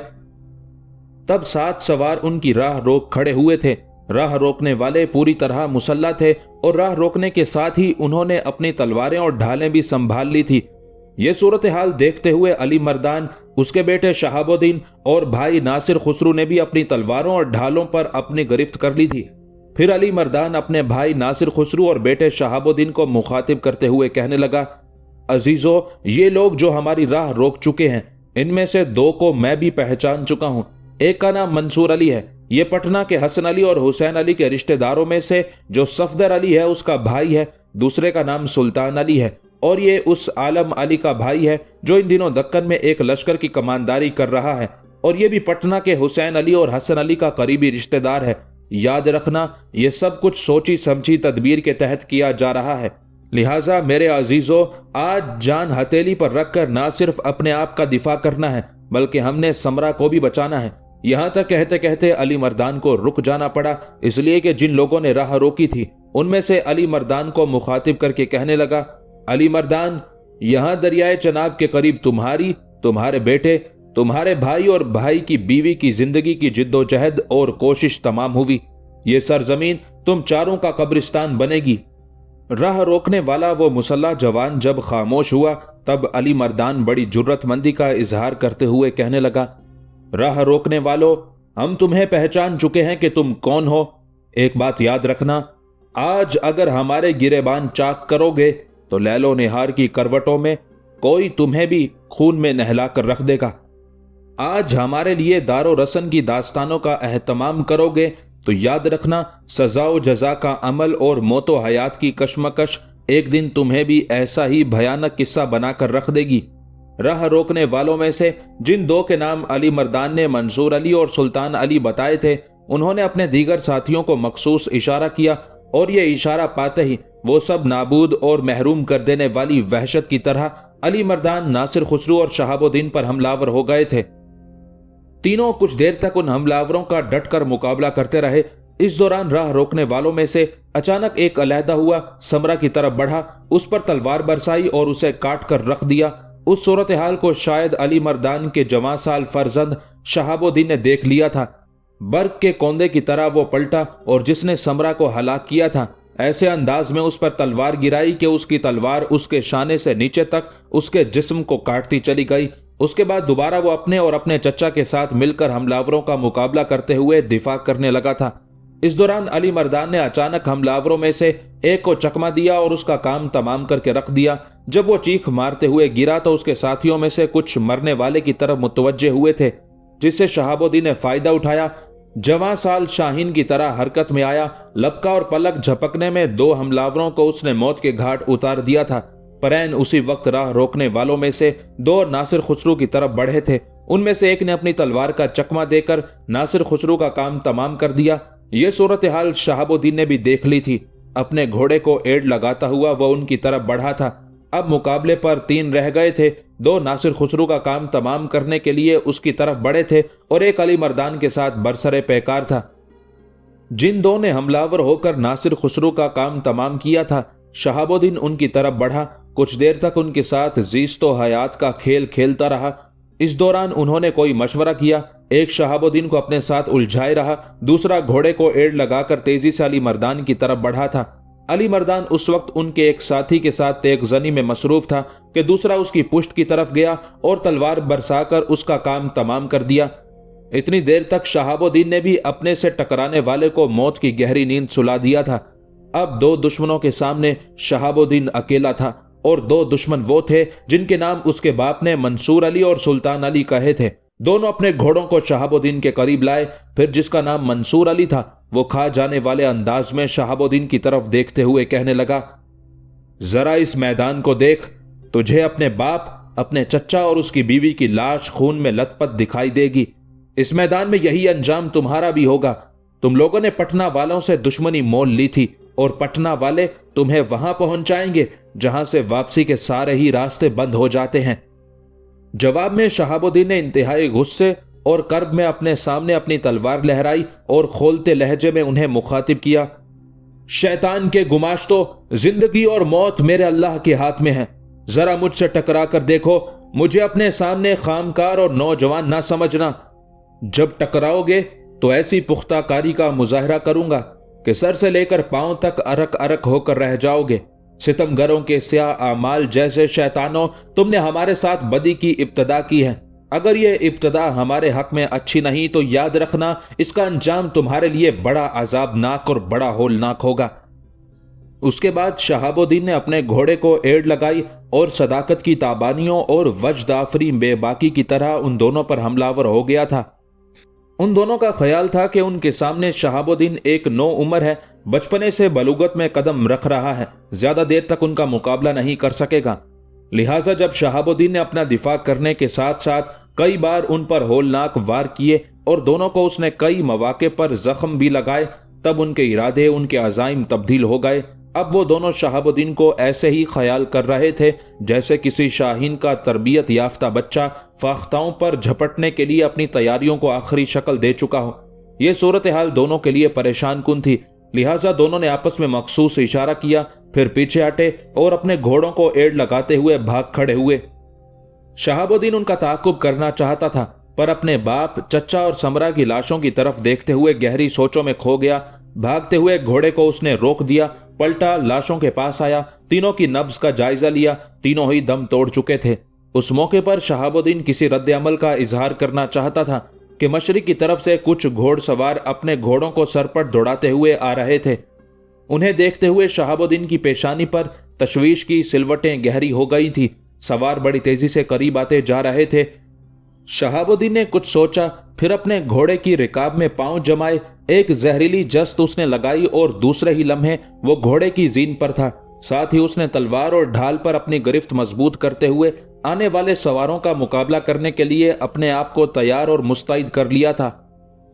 तब 7 सवार उनकी राह रोक खड़े हुए थे। राह रोकने वाले पूरी तरह मुसल्ला थे और राह रोकने के साथ ही उन्होंने अपनी तलवारें और ढालें भी संभाल ली थी। ये सूरत हाल देखते हुए अली मर्दान, उसके बेटे शहाबुद्दीन और भाई नासिर खुसरू ने भी अपनी तलवारों और ढालों पर अपनी गिरफ्त कर ली थी। फिर अली मर्दान अपने भाई नासिर खुसरू और बेटे शहाबुद्दीन को मुखातिब करते हुए कहने लगा, अजीजों, ये लोग जो हमारी राह रोक चुके हैं, इनमें से 2 को मैं भी पहचान चुका हूं। एक का नाम मंसूर अली है, ये पटना के हसन अली और हुसैन अली के रिश्तेदारों में से जो सफदर अली है उसका भाई है। दूसरे का नाम सुल्तान अली है और ये उस आलम अली का भाई है जो इन दिनों दक्कन में एक लश्कर की कमानदारी कर रहा है और ये भी पटना के हुसैन अली और हसन अली का करीबी रिश्तेदार है। याद रखना, ये सब कुछ सोची समझी तदबीर के तहत किया जा रहा है। लिहाजा मेरे अजीजों, आज जान हथेली पर रखकर ना सिर्फ अपने आप का दिफा करना है बल्कि हमने समरा को भी बचाना है। यहां तक कहते कहते अली मर्दान को रुक जाना पड़ा, इसलिए कि जिन लोगों ने राह रोकी थी उनमें से अली मर्दान को मुखातिब करके कहने लगा, अली मर्दान, यहां दरियाए चनाब के करीब तुम्हारी, तुम्हारे बेटे, तुम्हारे भाई और भाई की बीवी की जिंदगी की जिद्दोजहद और कोशिश तमाम हुई। ये सरजमीन तुम चारों का कब्रिस्तान बनेगी। राह रोकने वाला वो मुसल्ला जवान जब खामोश हुआ तब अली मर्दान बड़ी जुर्रतमंदी का इजहार करते हुए कहने लगा, राह रोकने वालों, हम तुम्हें पहचान चुके हैं कि तुम कौन हो। एक बात याद रखना, आज अगर हमारे गिरेबान चाक करोगे तो लैलो निहार की करवटों में कोई तुम्हें भी खून में नहला कर रख देगा। आज हमारे लिए दारो रसन की दास्तानों का एहतमाम करोगे तो याद रखना, सजा व जजा का अमल और मौतो हयात की कशमकश एक दिन तुम्हें भी ऐसा ही भयानक किस्सा बनाकर रख देगी। राह रोकने वालों में से जिन 2 के नाम अली मर्दान ने मंसूर अली और सुल्तान अली बताए थे, उन्होंने अपने दीगर साथियों को मखसूस इशारा किया और ये इशारा पाते ही वो सब नाबूद और महरूम कर देने वाली वहशत की तरह अली मर्दान, नासिर खुसरू और शहाबुद्दीन पर हमलावर हो गए थे। तीनों कुछ देर तक उन हमलावरों का डटकर मुकाबला करते रहे। इस दौरान राह रोकने वालों में से अचानक एक अलहदा हुआ, समरा की तरफ बढ़ा, उस पर तलवार बरसाई और उसे काट कर रख दिया। उस सूरत हाल को शायद अली मर्दान के जवां साल फर्जंद शहाबुद्दीन ने देख लिया था। बर्क के कोंदे की तरह वो पलटा और जिसने समरा को हलाक किया था ऐसे अंदाज में उस पर तलवार गिराई कि उसकी तलवार उसके शाने से नीचे तक उसके जिस्म को काटती चली गई। اس کے بعد دوبارہ وہ اپنے اور اپنے چچا کے ساتھ مل کر حملاوروں کا مقابلہ کرتے ہوئے دفاع کرنے لگا تھا۔ اس دوران علی مردان نے اچانک حملاوروں میں سے ایک کو چکما دیا اور اس کا کام تمام کر کے رکھ دیا۔ جب وہ چیخ مارتے ہوئے گرا تو اس کے ساتھیوں میں سے کچھ مرنے والے کی طرف متوجہ ہوئے تھے، جس سے شہاب الدین نے فائدہ اٹھایا۔ جواں سال شاہین کی طرح حرکت میں آیا، لپکا اور پلک جھپکنے میں 2 حملاوروں کو اس نے موت کے گھاٹ اتار دیا تھا۔ پرین اسی وقت راہ روکنے والوں میں سے 2 ناصر خسرو کی طرف بڑھے تھے۔ ان میں سے ایک نے اپنی تلوار کا چکما دے کر ناصر خسرو کا کام تمام کر دیا۔ یہ صورتحال شہاب الدین نے بھی دیکھ لی تھی۔ اپنے گھوڑے کو ایڑ لگاتا ہوا وہ ان کی طرف بڑھا تھا۔ اب مقابلے پر 3 رہ گئے تھے۔ 2 ناصر خسرو کا کام تمام کرنے کے لیے اس کی طرف بڑھے تھے اور ایک علی مردان کے ساتھ برسر پیکار تھا۔ جن 2 نے حملاور ہو کر ناصر خسرو کا کام تمام کیا تھا، شہاب الدین ان کی طرف بڑھا۔ کچھ دیر تک ان کے ساتھ زیست و حیات کا کھیل کھیلتا رہا۔ اس دوران انہوں نے کوئی مشورہ کیا۔ ایک شہاب الدین کو اپنے ساتھ الجھائے رہا، دوسرا گھوڑے کو ایڑ لگا کر تیزی سے علی مردان کی طرف بڑھا تھا۔ علی مردان اس وقت ان کے ایک ساتھی کے ساتھ تیغ زنی میں مصروف تھا کہ دوسرا اس کی پشت کی طرف گیا اور تلوار برسا کر اس کا کام تمام کر دیا۔ اتنی دیر تک شہاب الدین نے بھی اپنے سے ٹکرانے والے کو موت کی گہری نیند سلا دیا تھا۔ اب 2 دشمنوں کے سامنے شہاب الدین اکیلا تھا، اور 2 دشمن وہ تھے جن کے نام اس کے باپ نے منصور علی اور سلطان علی کہے تھے۔ دونوں اپنے گھوڑوں کو شہاب الدین کے قریب لائے، پھر جس کا نام منصور علی تھا وہ کھا جانے والے انداز میں شہاب الدین کی طرف دیکھتے ہوئے کہنے لگا، ذرا اس میدان کو دیکھ، تجھے اپنے باپ، اپنے چچا اور اس کی بیوی کی لاش خون میں لت پت دکھائی دے گی۔ اس میدان میں یہی انجام تمہارا بھی ہوگا۔ تم لوگوں نے پٹنہ والوں سے دشمنی مول لی تھی اور پٹنہ والے تمہیں وہاں پہنچائیں گے جہاں سے واپسی کے سارے ہی راستے بند ہو جاتے ہیں۔ جواب میں شہاب الدین نے انتہائی غصے اور کرب میں اپنے سامنے اپنی تلوار لہرائی اور کھولتے لہجے میں انہیں مخاطب کیا، شیطان کے گماشتو، زندگی اور موت میرے اللہ کے ہاتھ میں ہے۔ ذرا مجھ سے ٹکرا کر دیکھو، مجھے اپنے سامنے خامکار اور نوجوان نہ سمجھنا۔ جب ٹکراؤ گے تو ایسی پختہ کاری کا مظاہرہ کروں گا کہ سر سے لے کر پاؤں تک ارک ارک ہو کر رہ جاؤ گے۔ ستمگروں کے سیاہ اعمال جیسے شیطانوں، تم نے ہمارے ساتھ بدی کی ابتدا کی ہے۔ اگر یہ ابتدا ہمارے حق میں اچھی نہیں تو یاد رکھنا اس کا انجام تمہارے لیے بڑا عذابناک اور بڑا ہولناک ہوگا۔ اس کے بعد شہاب الدین نے اپنے گھوڑے کو ایڑ لگائی اور صداقت کی تابانیوں اور وجد آفری بے باکی کی طرح ان دونوں پر حملہ ہو گیا تھا۔ ان دونوں کا خیال تھا کہ ان کے سامنے شہاب الدین ایک نو عمر ہے، بچپنے سے بلوغت میں قدم رکھ رہا ہے، زیادہ دیر تک ان کا مقابلہ نہیں کر سکے گا۔ لہٰذا جب شہاب الدین نے اپنا دفاع کرنے کے ساتھ ساتھ کئی بار ان پر ہولناک وار کیے اور دونوں کو اس نے کئی مواقع پر زخم بھی لگائے، تب ان کے ارادے، ان کے عزائم تبدیل ہو گئے۔ اب وہ دونوں شہاب الدین کو ایسے ہی خیال کر رہے تھے جیسے کسی شاہین کا تربیت یافتہ بچہ فاختاؤں پر جھپٹنے کے لیے اپنی تیاریوں کو آخری شکل دے چکا ہو۔ یہ صورتحال دونوں کے لیے پریشان کن تھی، لہٰذا دونوں نے آپس میں مخصوص اشارہ کیا، پھر پیچھے ہٹے اور اپنے گھوڑوں کو ایڑ لگاتے ہوئے بھاگ کھڑے ہوئے۔ شہاب الدین ان کا تعاقب کرنا چاہتا تھا، پر اپنے باپ، چچا اور سمرا کی لاشوں کی طرف دیکھتے ہوئے گہری سوچوں میں کھو گیا۔ بھاگتے ہوئے گھوڑے کو اس نے روک دیا، پلٹا، لاشوں کے پاس آیا، تینوں کی نبض کا جائزہ لیا، تینوں ہی دم توڑ چکے تھے۔ اس موقع پر شہاب الدین کسی رد عمل کا اظہار کرنا چاہتا تھا کہ مشرق کی طرف سے کچھ گھوڑ سوار اپنے گھوڑوں کو سر پر دوڑاتے ہوئے آ رہے تھے۔ انہیں دیکھتے ہوئے شہاب الدین کی پیشانی پر تشویش کی سلوٹیں گہری ہو گئی تھی۔ سوار بڑی تیزی سے قریب آتے جا رہے تھے۔ شہاب الدین نے کچھ سوچا، پھر اپنے گھوڑے کی رکاب میں پاؤں جمائے، ایک زہریلی جست اس نے لگائی اور دوسرے ہی لمحے وہ گھوڑے کی زین پر تھا۔ ساتھ ہی اس نے تلوار اور ڈھال پر اپنی گرفت مضبوط کرتے ہوئے آنے والے سواروں کا مقابلہ کرنے کے لیے اپنے آپ کو تیار اور مستعد کر لیا تھا۔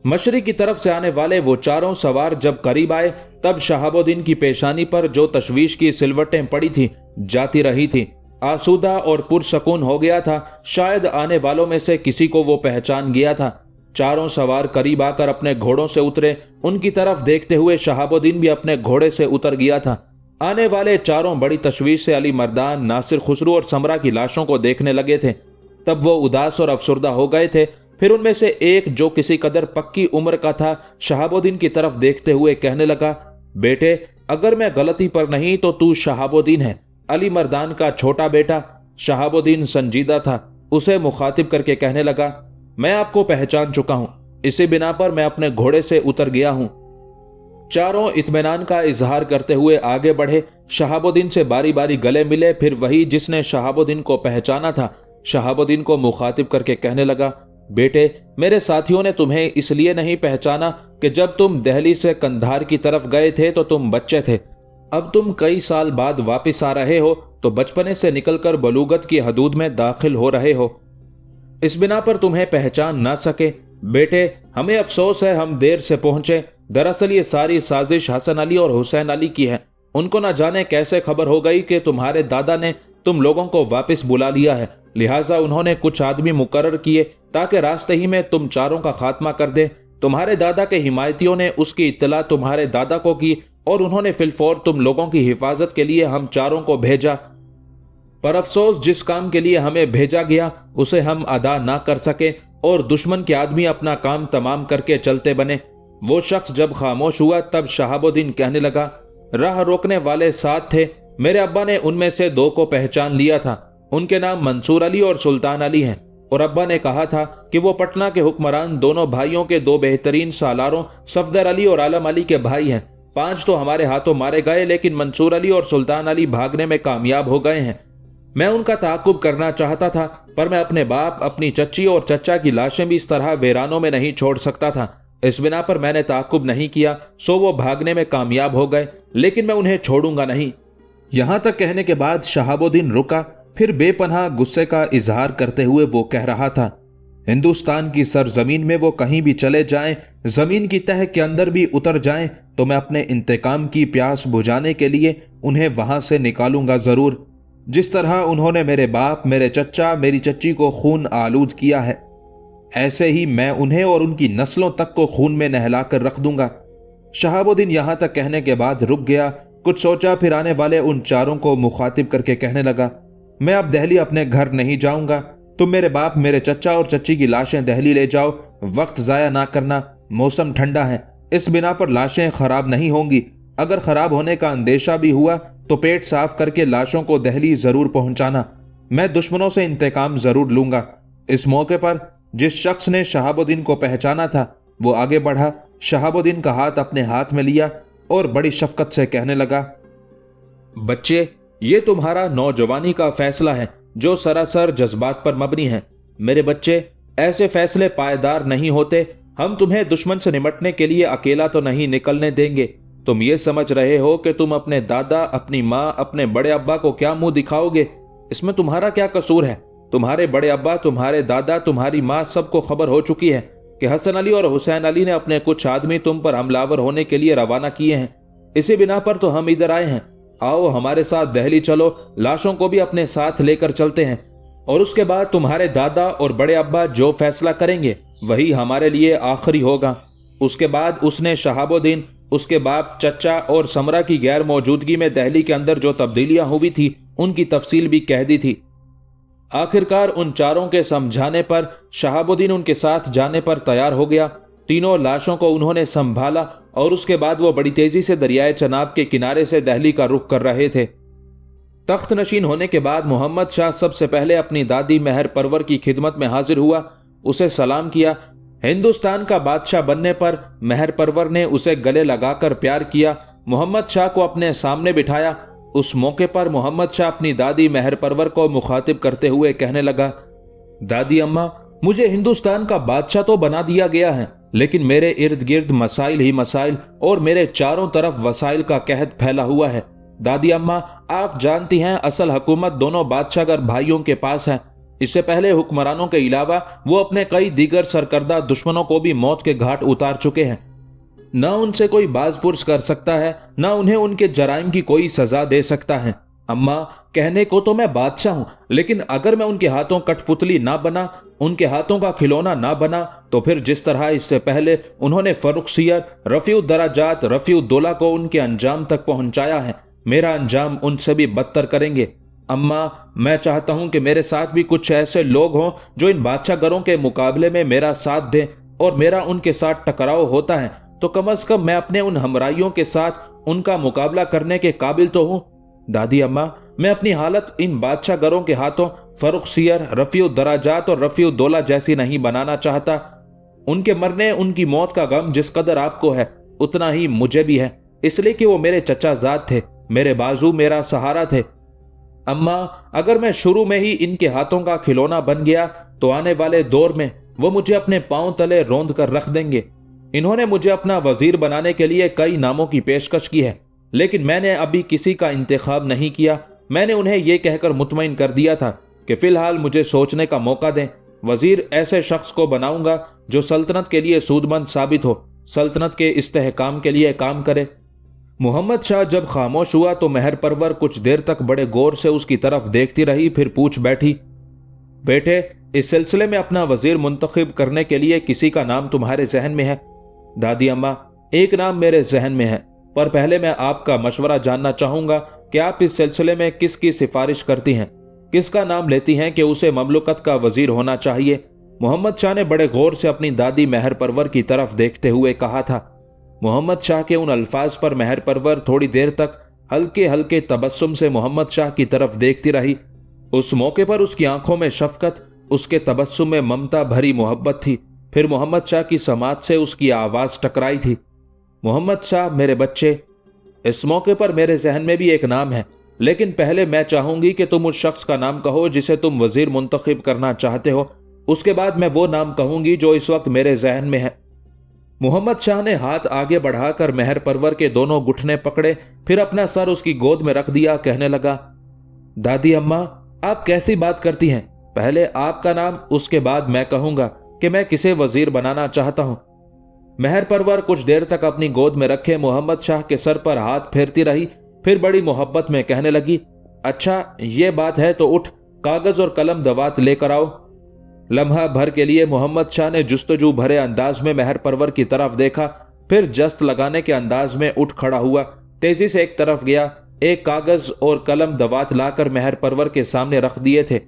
مشرق کی طرف سے آنے والے وہ چاروں سوار جب قریب آئے تب شہاب الدین کی پیشانی پر جو تشویش کی سلوٹیں پڑی تھیں جاتی رہی تھیں۔ آسودہ اور پرسکون ہو گیا تھا، شاید آنے والوں میں سے کسی کو وہ پہچان گیا تھا۔ چاروں سوار قریب آ کر اپنے گھوڑوں سے اترے، ان کی طرف دیکھتے ہوئے شہاب الدین بھی اپنے گھوڑے سے اتر گیا تھا۔ آنے والے چاروں بڑی تشویش سے علی مردان، ناصر خسرو اور سمرا کی لاشوں کو دیکھنے لگے تھے۔ تب وہ اداس اور افسردہ ہو گئے تھے۔ پھر ان میں سے ایک جو کسی قدر پکی عمر کا تھا شہاب الدین کی طرف دیکھتے ہوئے کہنے لگا، بیٹے اگر میں غلطی پر نہیں تو شہاب الدین ہے، علی مردان کا چھوٹا بیٹا۔ شہاب الدین سنجیدہ تھا، उसे मुखातिब करके कहने लगा, मैं आपको पहचान चुका हूं, इसी बिना पर मैं अपने घोड़े से उतर गया हूं। चारों इत्मीनान का इजहार करते हुए आगे बढ़े। शहाबुद्दीन से बारी बारी गले मिले। फिर वही जिसने शहाबुद्दीन को पहचाना था, शहाबुद्दीन को मुखातिब करके कहने लगा, बेटे, मेरे साथियों ने तुम्हें इसलिए नहीं पहचाना कि जब तुम दिल्ली से कंधार की तरफ गए थे तो तुम बच्चे थे। अब तुम कई साल बाद वापस आ रहे हो तो बचपने से निकलकर बलूगत की हदूद में दाखिल हो रहे हो, इस बिना पर तुम्हें पहचान ना सके। बेटे, हमें अफसोस है हम देर से पहुंचे। दरअसल ये सारी साजिश हसन अली और हुसैन अली की है। उनको न जाने कैसे खबर हो गई कि तुम्हारे दादा ने तुम लोगों को वापस बुला लिया है, लिहाजा उन्होंने कुछ आदमी मुकर्रर किए ताकि रास्ते ही में तुम चारों का खात्मा कर दे। तुम्हारे दादा के हिमायतियों ने उसकी इत्तला तुम्हारे दादा को की और उन्होंने फिलफौर तुम लोगों की हिफाजत के लिए हम चारों को भेजा। पर अफसोस जिस काम के लिए हमें भेजा गया उसे हम अदा ना कर सके और दुश्मन के आदमी अपना काम तमाम करके चलते बने। वो शख्स जब खामोश हुआ तब शहाबुद्दीन कहने लगा, राह रोकने वाले साथ थे। मेरे अब्बा ने उनमें से दो को पहचान लिया था। उनके नाम मंसूर अली और सुल्तान अली हैं और अब्बा ने कहा था कि वो पटना के हुक्मरान दोनों भाइयों के दो बेहतरीन सालारों सफदर अली और आलम अली के भाई हैं। 5 तो हमारे हाथों मारे गए, लेकिन मंसूर अली और सुल्तान अली भागने में कामयाब हो गए हैं। मैं उनका ताकुब करना चाहता था, पर मैं अपने बाप, अपनी चच्ची और चचा की लाशें भी इस तरह वीरानों में नहीं छोड़ सकता था। इस बिना पर मैंने ताकुब नहीं किया, सो वो भागने में कामयाब हो गए, लेकिन मैं उन्हें छोड़ूंगा नहीं। यहां तक कहने के बाद शहाबुद्दीन रुका, फिर बेपनाह गुस्से का इजहार करते हुए वो कह रहा था, हिंदुस्तान की सरजमीन में वो कहीं भी चले जाएं, जमीन की तह के अंदर भी उतर जाएं, तो मैं अपने इंतकाम की प्यास बुझाने के लिए उन्हें वहां से निकालूंगा जरूर। जिस तरह उन्होंने मेरे बाप, मेरे चचा, मेरी चच्ची को खून आलूद किया है, ऐसे ही मैं उन्हें और उनकी नस्लों तक को खून में नहला कर रख दूंगा। शहाबुद्दीन यहां तक कहने के बाद रुक गया, कुछ सोचा, फिर आने वाले उन चारों को मुखातिब करके कहने लगा, मैं अब दिल्ली अपने घर नहीं जाऊंगा। तुम मेरे बाप, मेरे चचा और चच्ची की लाशें दिल्ली ले जाओ, वक्त जाया ना करना, मौसम ठंडा है, इस बिना पर लाशें खराब नहीं होंगी। अगर खराब होने का अंदेशा भी हुआ तो पेट साफ करके लाशों को दिल्ली जरूर पहुंचाना। मैं दुश्मनों से इंतकाम जरूर लूंगा। इस मौके पर जिस शख्स ने शहाबुद्दीन को पहचाना था वो आगे बढ़ा, शहाबुद्दीन का हाथ अपने हाथ में लिया और बड़ी शफकत से कहने लगा, बच्चे, ये तुम्हारा नौजवानी का फैसला है जो सरासर जज्बात पर मबनी है। मेरे बच्चे, ऐसे फैसले पायदार नहीं होते। हम तुम्हें दुश्मन से निपटने के लिए अकेला तो नहीं निकलने देंगे। तुम ये समझ रहे हो कि तुम अपने दादा, अपनी माँ, अपने बड़े अब्बा को क्या मुंह दिखाओगे? इसमें तुम्हारा क्या कसूर है? तुम्हारे बड़े अब्बा, तुम्हारे दादा, तुम्हारी माँ, सबको खबर हो चुकी है कि हसन अली और हुसैन अली ने अपने कुछ आदमी तुम पर हमलावर होने के लिए रवाना किए हैं। इसी बिना पर तो हम इधर आए हैं। आओ हमारे साथ दिल्ली चलो, लाशों को भी अपने साथ लेकर चलते हैं, और उसके बाद तुम्हारे दादा और बड़े अब्बा जो फैसला करेंगे वही हमारे लिए आखिरी होगा। उसके बाद उसने शहाबुद्दीन, उसके बाप, चचा और समरा की गैर मौजूदगी में दिल्ली के अंदर जो तब्दीलियां हुई थी उनकी तफसील भी कह दी थी। आखिरकार उन चारों के समझाने पर शहाबुद्दीन उनके साथ जाने पर तैयार हो गया। तीनों लाशों को उन्होंने संभाला और उसके बाद वो बड़ी तेजी से दरियाए चनाब के किनारे से दिल्ली का रुख कर रहे थे। तख्त नशीन होने के बाद मोहम्मद शाह सबसे पहले अपनी दादी मेहर परवर की खिदमत में हाजिर हुआ, उसे सलाम किया। हिंदुस्तान का बादशाह बनने पर मेहर परवर ने उसे गले लगाकर प्यार किया, मोहम्मद शाह को अपने सामने बिठाया। उस मौके पर मोहम्मद शाह अपनी दादी मेहर परवर को मुखातिब करते हुए कहने लगा, दादी अम्मा, मुझे हिंदुस्तान का बादशाह तो बना दिया गया है, लेकिन मेरे इर्द गिर्द मसाइल ही मसाइल और मेरे चारों तरफ वसाइल का कहत फैला हुआ है। दादी अम्मा, आप जानती हैं असल हुकूमत दोनों बादशाहगर भाइयों के पास है। इससे पहले हुक्मरानों के अलावा वो अपने कई दीगर सरकर्दा दुश्मनों को भी मौत के घाट उतार चुके हैं। न उनसे कोई बाजपुर्स कर सकता है, न उन्हें उनके जराइम की कोई सजा दे सकता है। अम्मा, कहने को तो मैं बादशाह हूं, लेकिन अगर मैं उनके हाथों कठपुतली ना बना, उनके हाथों का खिलौना ना बना, तो फिर जिस तरह इससे पहले उन्होंने फर्रुखसियर, रफीउद्दराजात, रफीउद्दौला को उनके अंजाम तक पहुंचाया है, मेरा अंजाम उनसे भी बदतर करेंगे। अम्मा, मैं चाहता हूं कि मेरे साथ भी कुछ ऐसे लोग हों जो इन बादशाहगरों के मुकाबले में मेरा साथ दें, और मेरा उनके साथ टकराव होता है तो कम से कम मैं अपने उन हमराइयों के साथ उनका मुकाबला करने के काबिल तो हूं। दादी अम्मा, मैं अपनी हालत इन बादशाह गरों के हाथों फरुख सियर, रफीउ दराजात और रफीउ दौला जैसी नहीं बनाना चाहता। उनके मरने, उनकी मौत का गम जिस कदर आपको है उतना ही मुझे भी है, इसलिए कि वो मेरे चचा जाद थे, मेरे बाजू, मेरा सहारा थे। अम्मा, अगर मैं शुरू में ही इनके हाथों का खिलौना बन गया तो आने वाले दौर में वो मुझे अपने पांव तले रौंद कर रख देंगे। इन्होंने मुझे अपना वजीर बनाने के लिए कई नामों की पेशकश की है, लेकिन मैंने अभी किसी का इंतखाब नहीं किया। मैंने उन्हें यह कहकर मुतमईन कर दिया था कि फिलहाल मुझे सोचने का मौका दें। वजीर ऐसे शख्स को बनाऊंगा जो सल्तनत के लिए सूदमंद साबित हो, सल्तनत के इस्तेहकाम के लिए काम करे। मोहम्मद शाह जब खामोश हुआ तो मेहर परवर कुछ देर तक बड़े गौर से उसकी तरफ देखती रही, फिर पूछ बैठी, बेटे, इस सिलसिले में अपना वजीर मुंतखब करने के लिए किसी का नाम तुम्हारे जहन में है? दादी अम्मा, एक नाम मेरे जहन में है, पर पहले मैं आपका मशवरा जानना चाहूंगा कि आप इस सिलसिले में किसकी सिफारिश करती हैं, किसका नाम लेती हैं कि उसे ममलुकत का वजीर होना चाहिए? मोहम्मद शाह ने बड़े गौर से अपनी दादी मेहर परवर की तरफ देखते हुए कहा था। मोहम्मद शाह के उन अल्फाज पर मेहर परवर थोड़ी देर तक हल्के हल्के तबस्सुम से मोहम्मद शाह की तरफ देखती रही। उस मौके पर उसकी आंखों में शफकत, उसके तबस्सुम में ममता भरी मोहब्बत थी। फिर मोहम्मद शाह की समात से उसकी आवाज टकराई थी, मोहम्मद शाह, मेरे बच्चे, इस मौके पर मेरे जहन में भी एक नाम है, लेकिन पहले मैं चाहूंगी कि तुम उस शख्स का नाम कहो जिसे तुम वजीर मुंतखब करना चाहते हो। उसके बाद मैं वो नाम कहूंगी जो इस वक्त मेरे जहन में है। मोहम्मद शाह ने हाथ आगे बढ़ाकर मेहर परवर के दोनों घुटने पकड़े, फिर अपना सर उसकी गोद में रख दिया। कहने लगा, दादी अम्मा, आप कैसी बात करती हैं? पहले आपका नाम, उसके बाद मैं कहूंगा कि मैं किसे वजीर बनाना चाहता हूं। मेहर परवर कुछ देर तक अपनी गोद में रखे मोहम्मद शाह के सर पर हाथ फेरती रही, फिर बड़ी मोहब्बत में कहने लगी, अच्छा ये बात है तो उठ, कागज और कलम दवात लेकर आओ। लम्हा भर के लिए मोहम्मद शाह ने जुस्तजू भरे अंदाज में मेहर परवर की तरफ देखा, फिर जस्त लगाने के अंदाज में उठ खड़ा हुआ, तेजी से एक तरफ गया। एक कागज और कलम दवात लाकर मेहर परवर के सामने रख दिए थे।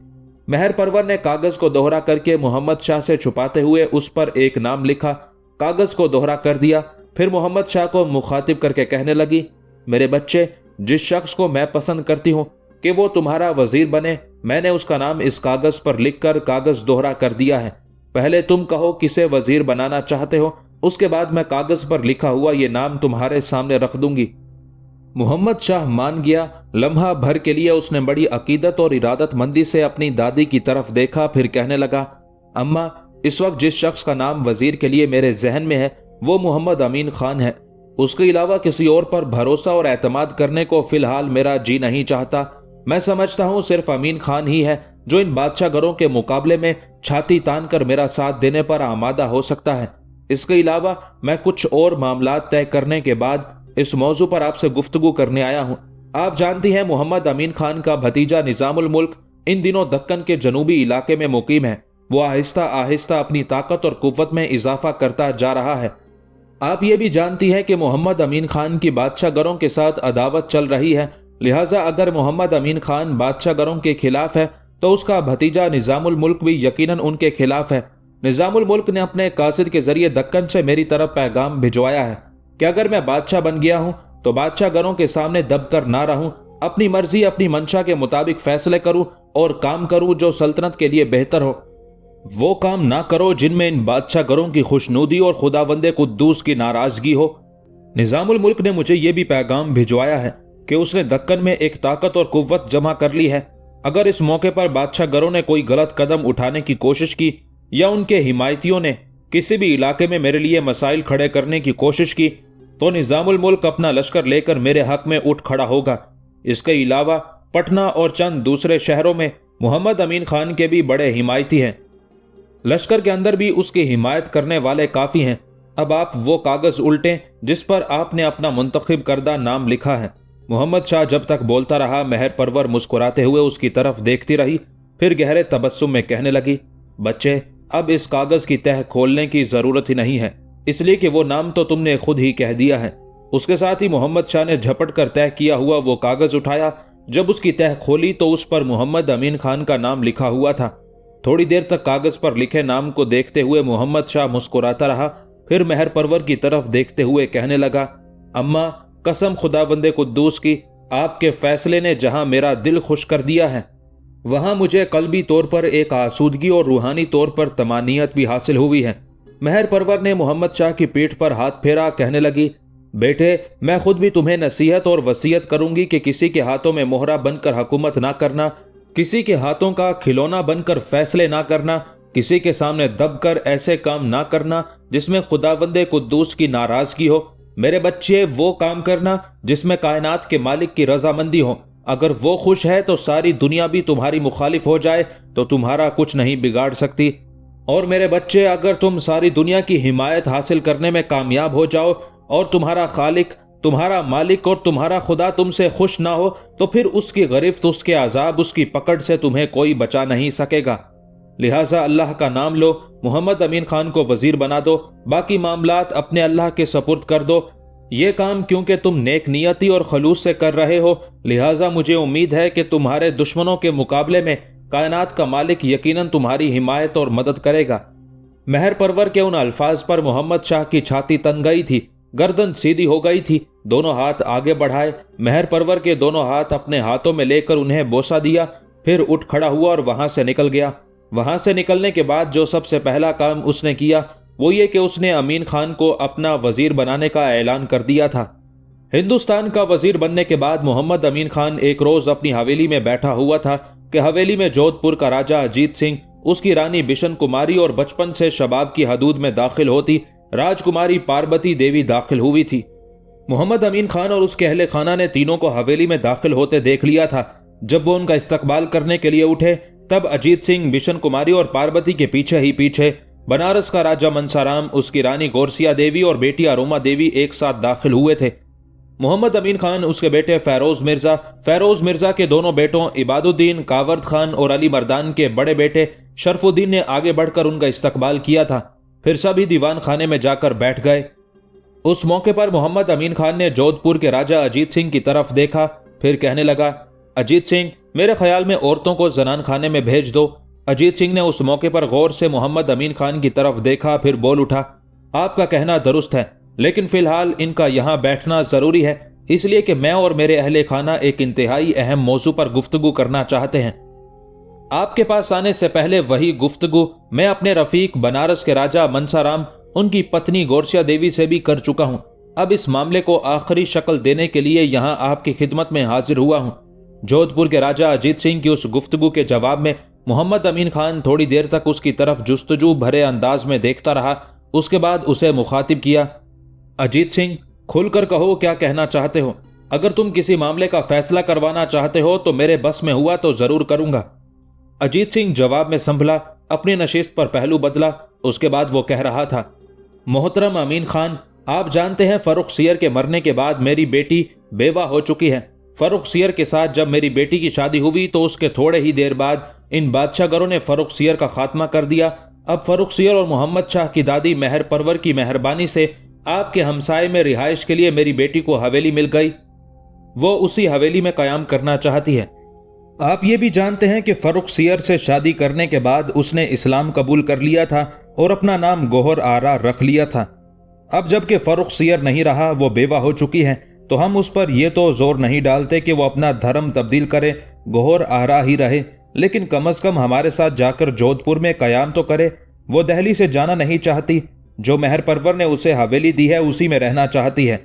मेहर परवर ने कागज को दोहरा करके मोहम्मद शाह से छुपाते हुए उस पर एक नाम लिखा, कागज को दोहरा कर दिया। फिर मोहम्मद शाह को मुखातिब करके कहने लगी, मेरे बच्चे, जिस शख्स को मैं पसंद करती हूं कि वो तुम्हारा वजीर बने, मैंने उसका नाम इस कागज पर लिखकर कागज दोहरा कर दिया है। पहले तुम कहो किसे वजीर बनाना चाहते हो, उसके बाद मैं कागज पर लिखा हुआ ये नाम तुम्हारे सामने रख दूंगी। मोहम्मद शाह मान गया। लम्हा भर के लिए उसने बड़ी अकीदत और इरादतमंदी से अपनी दादी की तरफ देखा, फिर कहने लगा, अम्मा, इस वक्त जिस शख्स का नाम वजीर के लिए मेरे जहन में है वो मोहम्मद अमीन खान है। उसके अलावा किसी और पर भरोसा और एतमाद करने को फिलहाल मेरा जी नहीं चाहता। मैं समझता हूं सिर्फ अमीन खान ही है जो इन बादशाह गरों के मुकाबले में छाती तान कर मेरा साथ देने पर आमादा हो सकता है। इसके अलावा मैं कुछ और मामलात तय करने के बाद इस मौजू पर आपसे गुफ्तगू करने आया हूं। आप जानती हैं मोहम्मद अमीन खान का भतीजा निजामुल मुल्क इन दिनों दक्कन के जनूबी इलाके में मुकीम है। वो आहिस्ता आहिस्ता अपनी ताकत और कुव्वत में इजाफा करता जा रहा है। आप ये भी जानती हैं कि मोहम्मद अमीन खान की बादशाह गरों के साथ अदावत चल रही है, लिहाजा अगर मोहम्मद अमीन खान बादशाह गरों के खिलाफ है तो उसका भतीजा निजामुल मुल्क भी यकीनन उनके खिलाफ है। निजामुल मुल्क ने अपने कासिद के जरिए दक्कन से मेरी तरफ पैगाम भिजवाया है कि अगर मैं बादशाह बन गया हूं तो बादशाह गरों के सामने दबकर ना रहूं, अपनी मर्जी, अपनी मंशा के मुताबिक फैसले करूं और काम करूं जो सल्तनत के लिए बेहतर हो। वो काम ना करो जिनमें इन बादशाह गरों की खुशनुदी और खुदावंदे कुद्दूस की नाराजगी हो। निजामुल मुल्क ने मुझे ये भी पैगाम भिजवाया है कि उसने दक्कन में एक ताकत और कुव्वत जमा कर ली है। अगर इस मौके पर बादशाह गरों ने कोई गलत कदम उठाने की कोशिश की या उनके हिमायतियों ने किसी भी इलाके में मेरे लिए मसाइल खड़े करने की कोशिश की तो निजामुल मुल्क अपना लश्कर लेकर मेरे हक में उठ खड़ा होगा। इसके अलावा पटना और चंद दूसरे शहरों में मोहम्मद अमीन खान के भी बड़े हिमायती हैं। लश्कर के अंदर भी उसकी हिमायत करने वाले काफी हैं। अब आप वो कागज उल्टें जिस पर आपने अपना मुंतखब करदा नाम लिखा है। मोहम्मद शाह जब तक बोलता रहा, मेहर परवर मुस्कुराते हुए उसकी तरफ देखती रही, फिर गहरे तबस्सुम में कहने लगी, बच्चे, अब इस कागज की तह खोलने की जरूरत ही नहीं है, इसलिए कि वो नाम तो तुमने खुद ही कह दिया है। उसके साथ ही मोहम्मद शाह ने झपट कर तय किया हुआ वो कागज उठाया। जब उसकी तह खोली तो उस पर मोहम्मद अमीन खान का नाम लिखा हुआ था। थोड़ी देर तक कागज पर लिखे नाम को देखते हुए मोहम्मद शाह मुस्कुराता रहा, फिर मेहर परवर की तरफ देखते हुए कहने लगा, अम्मा, कसम खुदाबंदे कुद्दूस की, آپ کے فیصلے نے جہاں میرا دل خوش کر دیا ہے وہاں مجھے قلبی طور پر ایک آسودگی اور روحانی طور پر طمانینت بھی حاصل ہوئی ہے۔ مہر پرور نے محمد شاہ کی پیٹھ پر ہاتھ پھیرا، کہنے لگی، بیٹے میں خود بھی تمہیں نصیحت اور وصیت کروں گی کہ کسی کے ہاتھوں میں مہرہ بن کر حکومت نہ کرنا، کسی کے ہاتھوں کا کھلونا بن کر فیصلے نہ کرنا، کسی کے سامنے دب کر ایسے کام نہ کرنا جس میں خداوند قدوس کی ناراضگی ہو۔ میرے بچے وہ کام کرنا جس میں کائنات کے مالک کی رضامندی ہو۔ اگر وہ خوش ہے تو ساری دنیا بھی تمہاری مخالف ہو جائے تو تمہارا کچھ نہیں بگاڑ سکتی۔ اور میرے بچے اگر تم ساری دنیا کی حمایت حاصل کرنے میں کامیاب ہو جاؤ اور تمہارا خالق، تمہارا مالک اور تمہارا خدا تم سے خوش نہ ہو تو پھر اس کی گرفت، اس کے عذاب، اس کی پکڑ سے تمہیں کوئی بچا نہیں سکے گا۔ لہٰذا اللہ کا نام لو، محمد امین خان کو وزیر بنا دو، باقی معاملات اپنے اللہ کے سپرد کر دو۔ یہ کام کیونکہ تم نیک نیتی اور خلوص سے کر رہے ہو، لہٰذا مجھے امید ہے کہ تمہارے دشمنوں کے مقابلے میں کائنات کا مالک یقیناً تمہاری حمایت اور مدد کرے گا۔ مہر پرور کے ان الفاظ پر محمد شاہ کی چھاتی تن گئی تھی، گردن سیدھی ہو گئی تھی، دونوں ہاتھ آگے بڑھائے، مہر پرور کے دونوں ہاتھ اپنے ہاتھوں میں لے کر انہیں بوسہ دیا، پھر اٹھ کھڑا ہوا اور وہاں سے نکل گیا۔ وہاں سے نکلنے کے بعد جو سب سے پہلا کام اس نے کیا وہ یہ کہ اس نے امین خان کو اپنا وزیر بنانے کا اعلان کر دیا تھا۔ ہندوستان کا وزیر بننے کے بعد محمد امین خان ایک روز اپنی حویلی میں بیٹھا ہوا تھا کہ حویلی میں جودھ پور کا راجہ اجیت سنگھ، اس کی رانی بشن کماری اور بچپن سے شباب کی حدود میں داخل ہوتی راجکماری پاربتی دیوی داخل ہوئی تھی۔ محمد امین خان اور اس کے اہل خانہ نے تینوں کو حویلی میں داخل ہوتے دیکھ لیا تھا۔ جب وہ ان کا استقبال کرنے کے لیے اٹھے تب اجیت سنگھ بشن کماری اور پاربتی کے پیچھے ہی پیچھے بنارس کا راجہ منسارام، اس کی رانی گورسیا دیوی اور بیٹی اروما دیوی ایک ساتھ داخل ہوئے تھے۔ محمد امین خان، اس کے بیٹے فیروز مرزا کے دونوں بیٹوں عباد الدین، کاورد خان اور علی مردان کے بڑے بیٹے شرف الدین نے آگے بڑھ کر ان کا استقبال کیا تھا۔ پھر سبھی دیوان خانے میں جا کر بیٹھ گئے۔ اس موقع پر محمد امین خان نے جودھ پور کے راجہ اجیت سنگھ کی طرف دیکھا، پھر کہنے لگا، اجیت سنگھ، میرے خیال میں عورتوں کو زنان خانے میں بھیج دو۔ اجیت سنگھ نے اس موقع پر غور سے محمد امین خان کی طرف دیکھا، پھر بول اٹھا، آپ کا کہنا درست ہے، لیکن فی الحال ان کا یہاں بیٹھنا ضروری ہے، اس لیے کہ میں اور میرے اہل خانہ ایک انتہائی اہم موضوع پر گفتگو کرنا چاہتے ہیں۔ آپ کے پاس آنے سے پہلے وہی گفتگو میں اپنے رفیق بنارس کے راجہ منسارام، ان کی پتنی گورسیا دیوی سے بھی کر چکا ہوں۔ اب اس معاملے کو آخری شکل دینے کے لیے یہاں آپ کی خدمت میں حاضر ہوا ہوں۔ جودھ پور کے راجہ اجیت سنگھ کی اس گفتگو کے جواب میں محمد امین خان تھوڑی دیر تک اس کی طرف جستجو بھرے انداز میں دیکھتا رہا، اس کے بعد اسے مخاطب کیا، اجیت سنگھ، کھل کر کہو کیا کہنا چاہتے ہو۔ اگر تم کسی معاملے کا فیصلہ کروانا چاہتے ہو تو میرے بس میں ہوا تو ضرور کروں گا۔ اجیت سنگھ جواب میں سنبھلا، اپنی نشست پر پہلو بدلا، اس کے بعد وہ کہہ رہا تھا، محترم امین خان، آپ جانتے ہیں فرخ سیر کے مرنے کے بعد میری بیٹی بیوہ ہو چکی ہے۔ فرخ سیر کے ساتھ جب میری بیٹی کی شادی ہوئی تو اس کے تھوڑے ہی دیر بعد ان بادشاہ گروں نے فرخ سیر کا خاتمہ کر دیا۔ اب فرخ سیر اور محمد شاہ کی دادی مہر پرور کی مہربانی سے آپ کے ہمسائے میں رہائش کے لیے میری بیٹی کو حویلی مل گئی، وہ اسی حویلی میں قیام کرنا چاہتی ہے۔ آپ یہ بھی جانتے ہیں کہ فرخ سیر سے شادی کرنے کے بعد اس نے اسلام قبول کر لیا تھا اور اپنا نام گوہر آرا رکھ لیا تھا۔ اب جب کہ فرخ سیر نہیں رہا، وہ بیوہ ہو چکی ہے، تو ہم اس پر یہ تو زور نہیں ڈالتے کہ وہ اپنا دھرم تبدیل کرے، گوہر آرا ہی رہے، لیکن کم از کم ہمارے ساتھ جا کر جودھ پور میں قیام تو کرے۔ وہ دہلی سے جانا نہیں چاہتی، جو مہر پرور نے اسے حویلی دی ہے اسی میں رہنا چاہتی ہے۔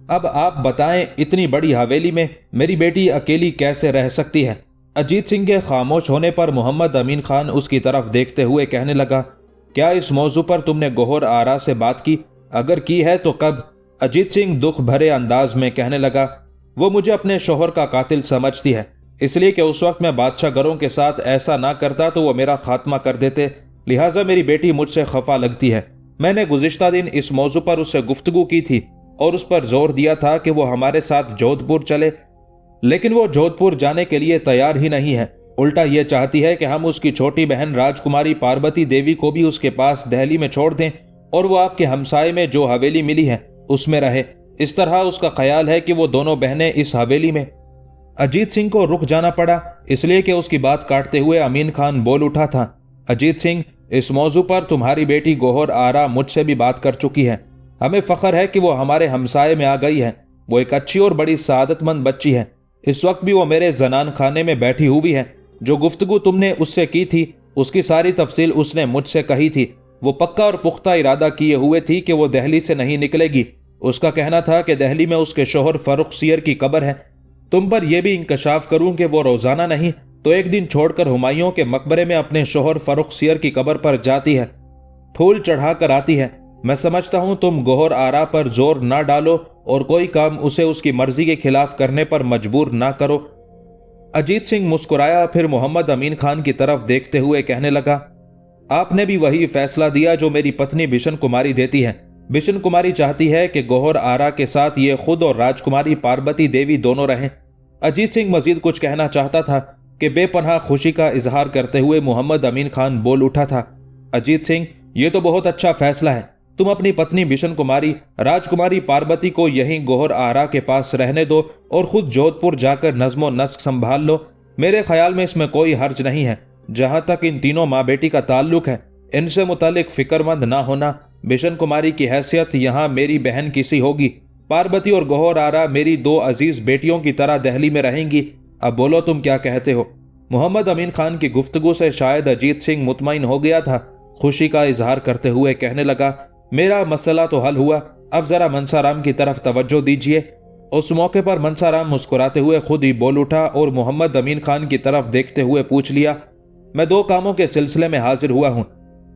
اب آپ بتائیں، اتنی بڑی حویلی میں میری بیٹی اکیلی کیسے رہ سکتی ہے؟ اجیت سنگھ کے خاموش ہونے پر محمد امین خان اس کی طرف دیکھتے ہوئے کہنے لگا، کیا اس موضوع پر تم نے گوہر آرا سے بات کی؟ اگر کی ہے تو کب؟ اجیت سنگھ دکھ بھرے انداز میں کہنے لگا، وہ مجھے اپنے شوہر کا قاتل سمجھتی ہے، اس لیے کہ اس وقت میں بادشاہ گروں کے ساتھ ایسا نہ کرتا تو وہ میرا خاتمہ کر دیتے، لہٰذا میری بیٹی مجھ سے خفا لگتی ہے۔ میں نے گزشتہ دن اس موضوع پر اس سے گفتگو کی تھی اور اس پر زور دیا تھا کہ وہ ہمارے ساتھ جودھ پور چلے، لیکن وہ جودھ پور جانے کے لیے تیار ہی نہیں ہے، الٹا یہ چاہتی ہے کہ ہم اس کی چھوٹی بہن راجکماری پاربتی دیوی کو بھی اس کے پاس دہلی میں چھوڑ دیں اور وہ آپ کے ہمسائے میں جو حویلی ملی ہے اس میں رہے۔ اس طرح اس کا خیال ہے کہ وہ دونوں بہنیں اس حویلی میں۔ اجیت سنگھ کو رک جانا پڑا، اس لیے کہ اس کی بات کاٹتے ہوئے امین خان بول اٹھا تھا، اجیت سنگھ، اس موضوع پر تمہاری بیٹی گوہر آرا مجھ سے بھی بات کر چکی ہے، ہمیں فخر ہے کہ وہ ہمارے ہمسائے میں آ گئی ہے، وہ ایک اچھی اور بڑی سعادت مند بچی ہے، इस वक्त भी वो मेरे जनान खाने में बैठी हुई है। जो गुफ्तगू तुमने उससे की थी उसकी सारी तफसील उसने मुझसे कही थी। वो पक्का और पुख्ता इरादा किए हुए थी कि वो दिल्ली से नहीं निकलेगी। उसका कहना था कि दिल्ली में उसके शोहर फर्रुख सियर की कब्र है। तुम पर यह भी इंकशाफ करूं कि वो रोजाना नहीं तो एक दिन छोड़कर हुमायूं के मकबरे में अपने शोहर फर्रुख सियर की कब्र पर जाती है, फूल चढ़ा कर आती है। मैं समझता हूं तुम गोहर आरा पर जोर ना डालो और कोई काम उसे उसकी मर्जी के खिलाफ करने पर मजबूर ना करो। अजीत सिंह मुस्कुराया, फिर मोहम्मद अमीन खान की तरफ देखते हुए कहने लगा, आपने भी वही फैसला दिया जो मेरी पत्नी बिशन कुमारी देती है। बिशन कुमारी चाहती है कि गोहर आरा के साथ ये खुद और राजकुमारी पार्वती देवी दोनों रहें। अजीत सिंह मजीद कुछ कहना चाहता था कि बेपनाह खुशी का इजहार करते हुए मोहम्मद अमीन खान बोल उठा था, अजीत सिंह, ये तो बहुत अच्छा फैसला है। तुम अपनी पत्नी बिशन कुमारी राजकुमारी पार्वती को यहीं गोहर आरा के पास रहने दो और खुद जोधपुर जाकर नज्मो नस्क संभाल लो। मेरे ख्याल में इसमें कोई हर्ज नहीं है। जहां तक इन तीनों माँ बेटी का ताल्लुक है, इनसे मुतालिक फिक्रमंद ना होना। बिशन कुमारी की हैसियत यहाँ मेरी बहन किसी होगी। पार्वती और गोहर आरा मेरी दो अजीज बेटियों की तरह दिल्ली में रहेंगी। अब बोलो तुम क्या कहते हो। मोहम्मद अमीन खान की गुफ्तगू से शायद अजीत सिंह मुतमईन हो गया था। खुशी का इजहार करते हुए कहने लगा, मेरा मसला तो हल हुआ, अब जरा मनसाराम की तरफ तवज्जो दीजिए। उस मौके पर मनसाराम मुस्कुराते हुए खुद ही बोल उठा और मोहम्मद अमीन खान की तरफ देखते हुए पूछ लिया, मैं दो कामों के सिलसिले में हाजिर हुआ हूं।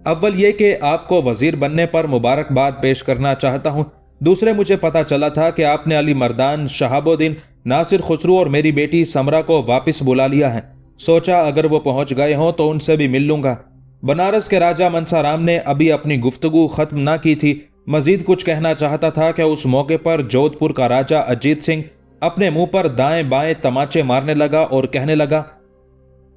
अव्वल ये कि आपको वजीर बनने पर मुबारकबाद पेश करना चाहता हूं। दूसरे, मुझे पता चला था कि आपने अली मर्दान, शहाबुद्दीन, नासिर खुसरू और मेरी बेटी समरा को वापस बुला लिया है। सोचा अगर वो पहुंच गए हों तो उनसे भी मिल लूंगा। बनारस के राजा मनसाराम ने अभी अपनी गुफ्तगू खत्म ना की थी। मजीद कुछ कहना चाहता था कि उस मौके पर जोधपुर का राजा अजीत सिंह अपने मुंह पर दाएं बाएं तमाचे मारने लगा और कहने लगा,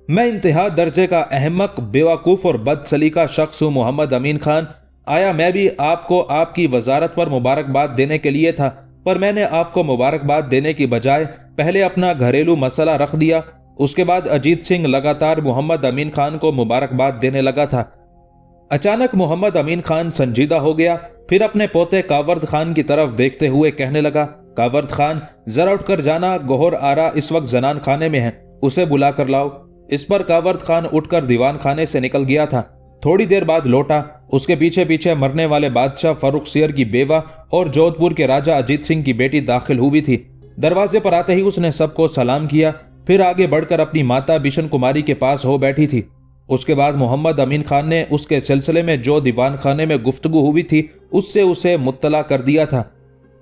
मैं इंतहा दर्जे का अहमक, बेवकूफ और बदसलीका शख्स हूं मोहम्मद अमीन खान। आया मैं भी आपको आपकी वजारत पर मुबारकबाद देने के लिए था, पर मैंने आपको मुबारकबाद देने की बजाय पहले अपना घरेलू मसला रख दिया। उसके बाद अजीत सिंह लगातार मोहम्मद अमीन खान को मुबारकबाद देने लगा था। अचानक मोहम्मद अमीन खान संजीदा हो गया, फिर अपने पोते कावर्द खान की तरफ देखते हुए कहने लगा, कावर्द खान, जरा उठकर जाना, गोहर आरा इस वक्त जनान खाने में है, उसे बुला कर लाओ। इस पर कावर्द खान उठकर दीवान खाने से निकल गया था। थोड़ी देर बाद लौटा। उसके पीछे पीछे मरने वाले बादशाह फर्रुख सियर की बेवा और जोधपुर के राजा अजीत सिंह की बेटी दाखिल हुई थी। दरवाजे पर आते ही उसने सबको सलाम किया, फिर आगे बढ़कर अपनी माता बिशन कुमारी के पास हो बैठी थी। उसके बाद मोहम्मद अमीन खान ने उसके सिलसिले में जो दीवान खाने में गुफ्तगू हुई थी उससे उसे मुत्तला कर दिया था।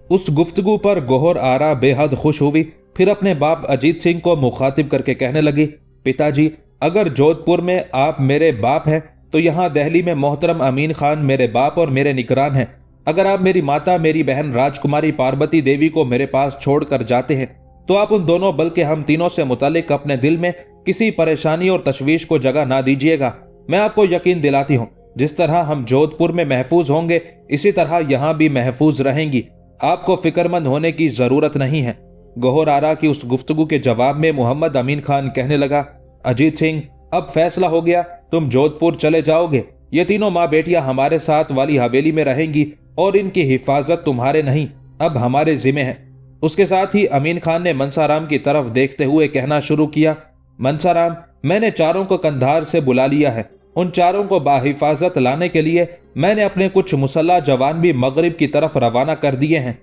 उस गुफ्तगू पर गोहर आरा बेहद खुश हुई। फिर अपने बाप अजीत सिंह को मुखातिब करके कहने लगी, पिताजी, अगर जोधपुर में आप मेरे बाप हैं तो यहाँ दिल्ली में मोहतरम अमीन खान मेरे बाप और मेरे निगरान हैं। अगर आप मेरी माता, मेरी बहन राजकुमारी पार्वती देवी को मेरे पास छोड़कर जाते हैं तो आप उन दोनों बल्कि हम तीनों से मुतालिक अपने दिल में किसी परेशानी और तशवीश को जगह ना दीजिएगा। मैं आपको यकीन दिलाती हूँ, जिस तरह हम जोधपुर में महफूज होंगे इसी तरह यहाँ भी महफूज रहेंगी। आपको फिक्रमंद होने की जरूरत नहीं है। गोहर आरा की उस गुफ्तगू के जवाब में मोहम्मद अमीन खान कहने लगा, अजीत सिंह, अब फैसला हो गया, तुम जोधपुर चले जाओगे। ये तीनों माँ बेटियां हमारे साथ वाली हवेली में रहेंगी और इनकी हिफाजत तुम्हारे नहीं, अब हमारे जिम्मे है। उसके साथ ही अमीन खान ने मनसाराम की तरफ देखते हुए कहना शुरू किया, मनसाराम, मैंने चारों को कंधार से बुला लिया है। उन चारों को बाहिफाजत लाने के लिए मैंने अपने कुछ मुसल्ला जवान भी मगरिब की तरफ रवाना कर दिए हैं,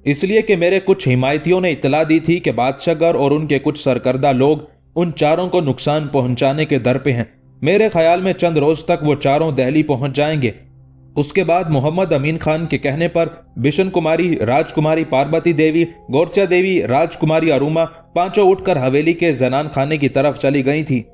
इसलिए कि मेरे कुछ हिमायतियों ने इतला दी थी कि बादशाहगर और उनके कुछ सरकर्दा लोग उन चारों को नुकसान पहुंचाने के दर पे हैं। मेरे ख्याल में चंद रोज तक वो चारों दिल्ली पहुंच जाएंगे। उसके बाद मोहम्मद अमीन खान के कहने पर बिशन कुमारी, राजकुमारी पार्वती देवी, गोरसिया देवी, राजकुमारी अरुमा पांचों उठकर हवेली के जनान खाने की तरफ चली गई थी।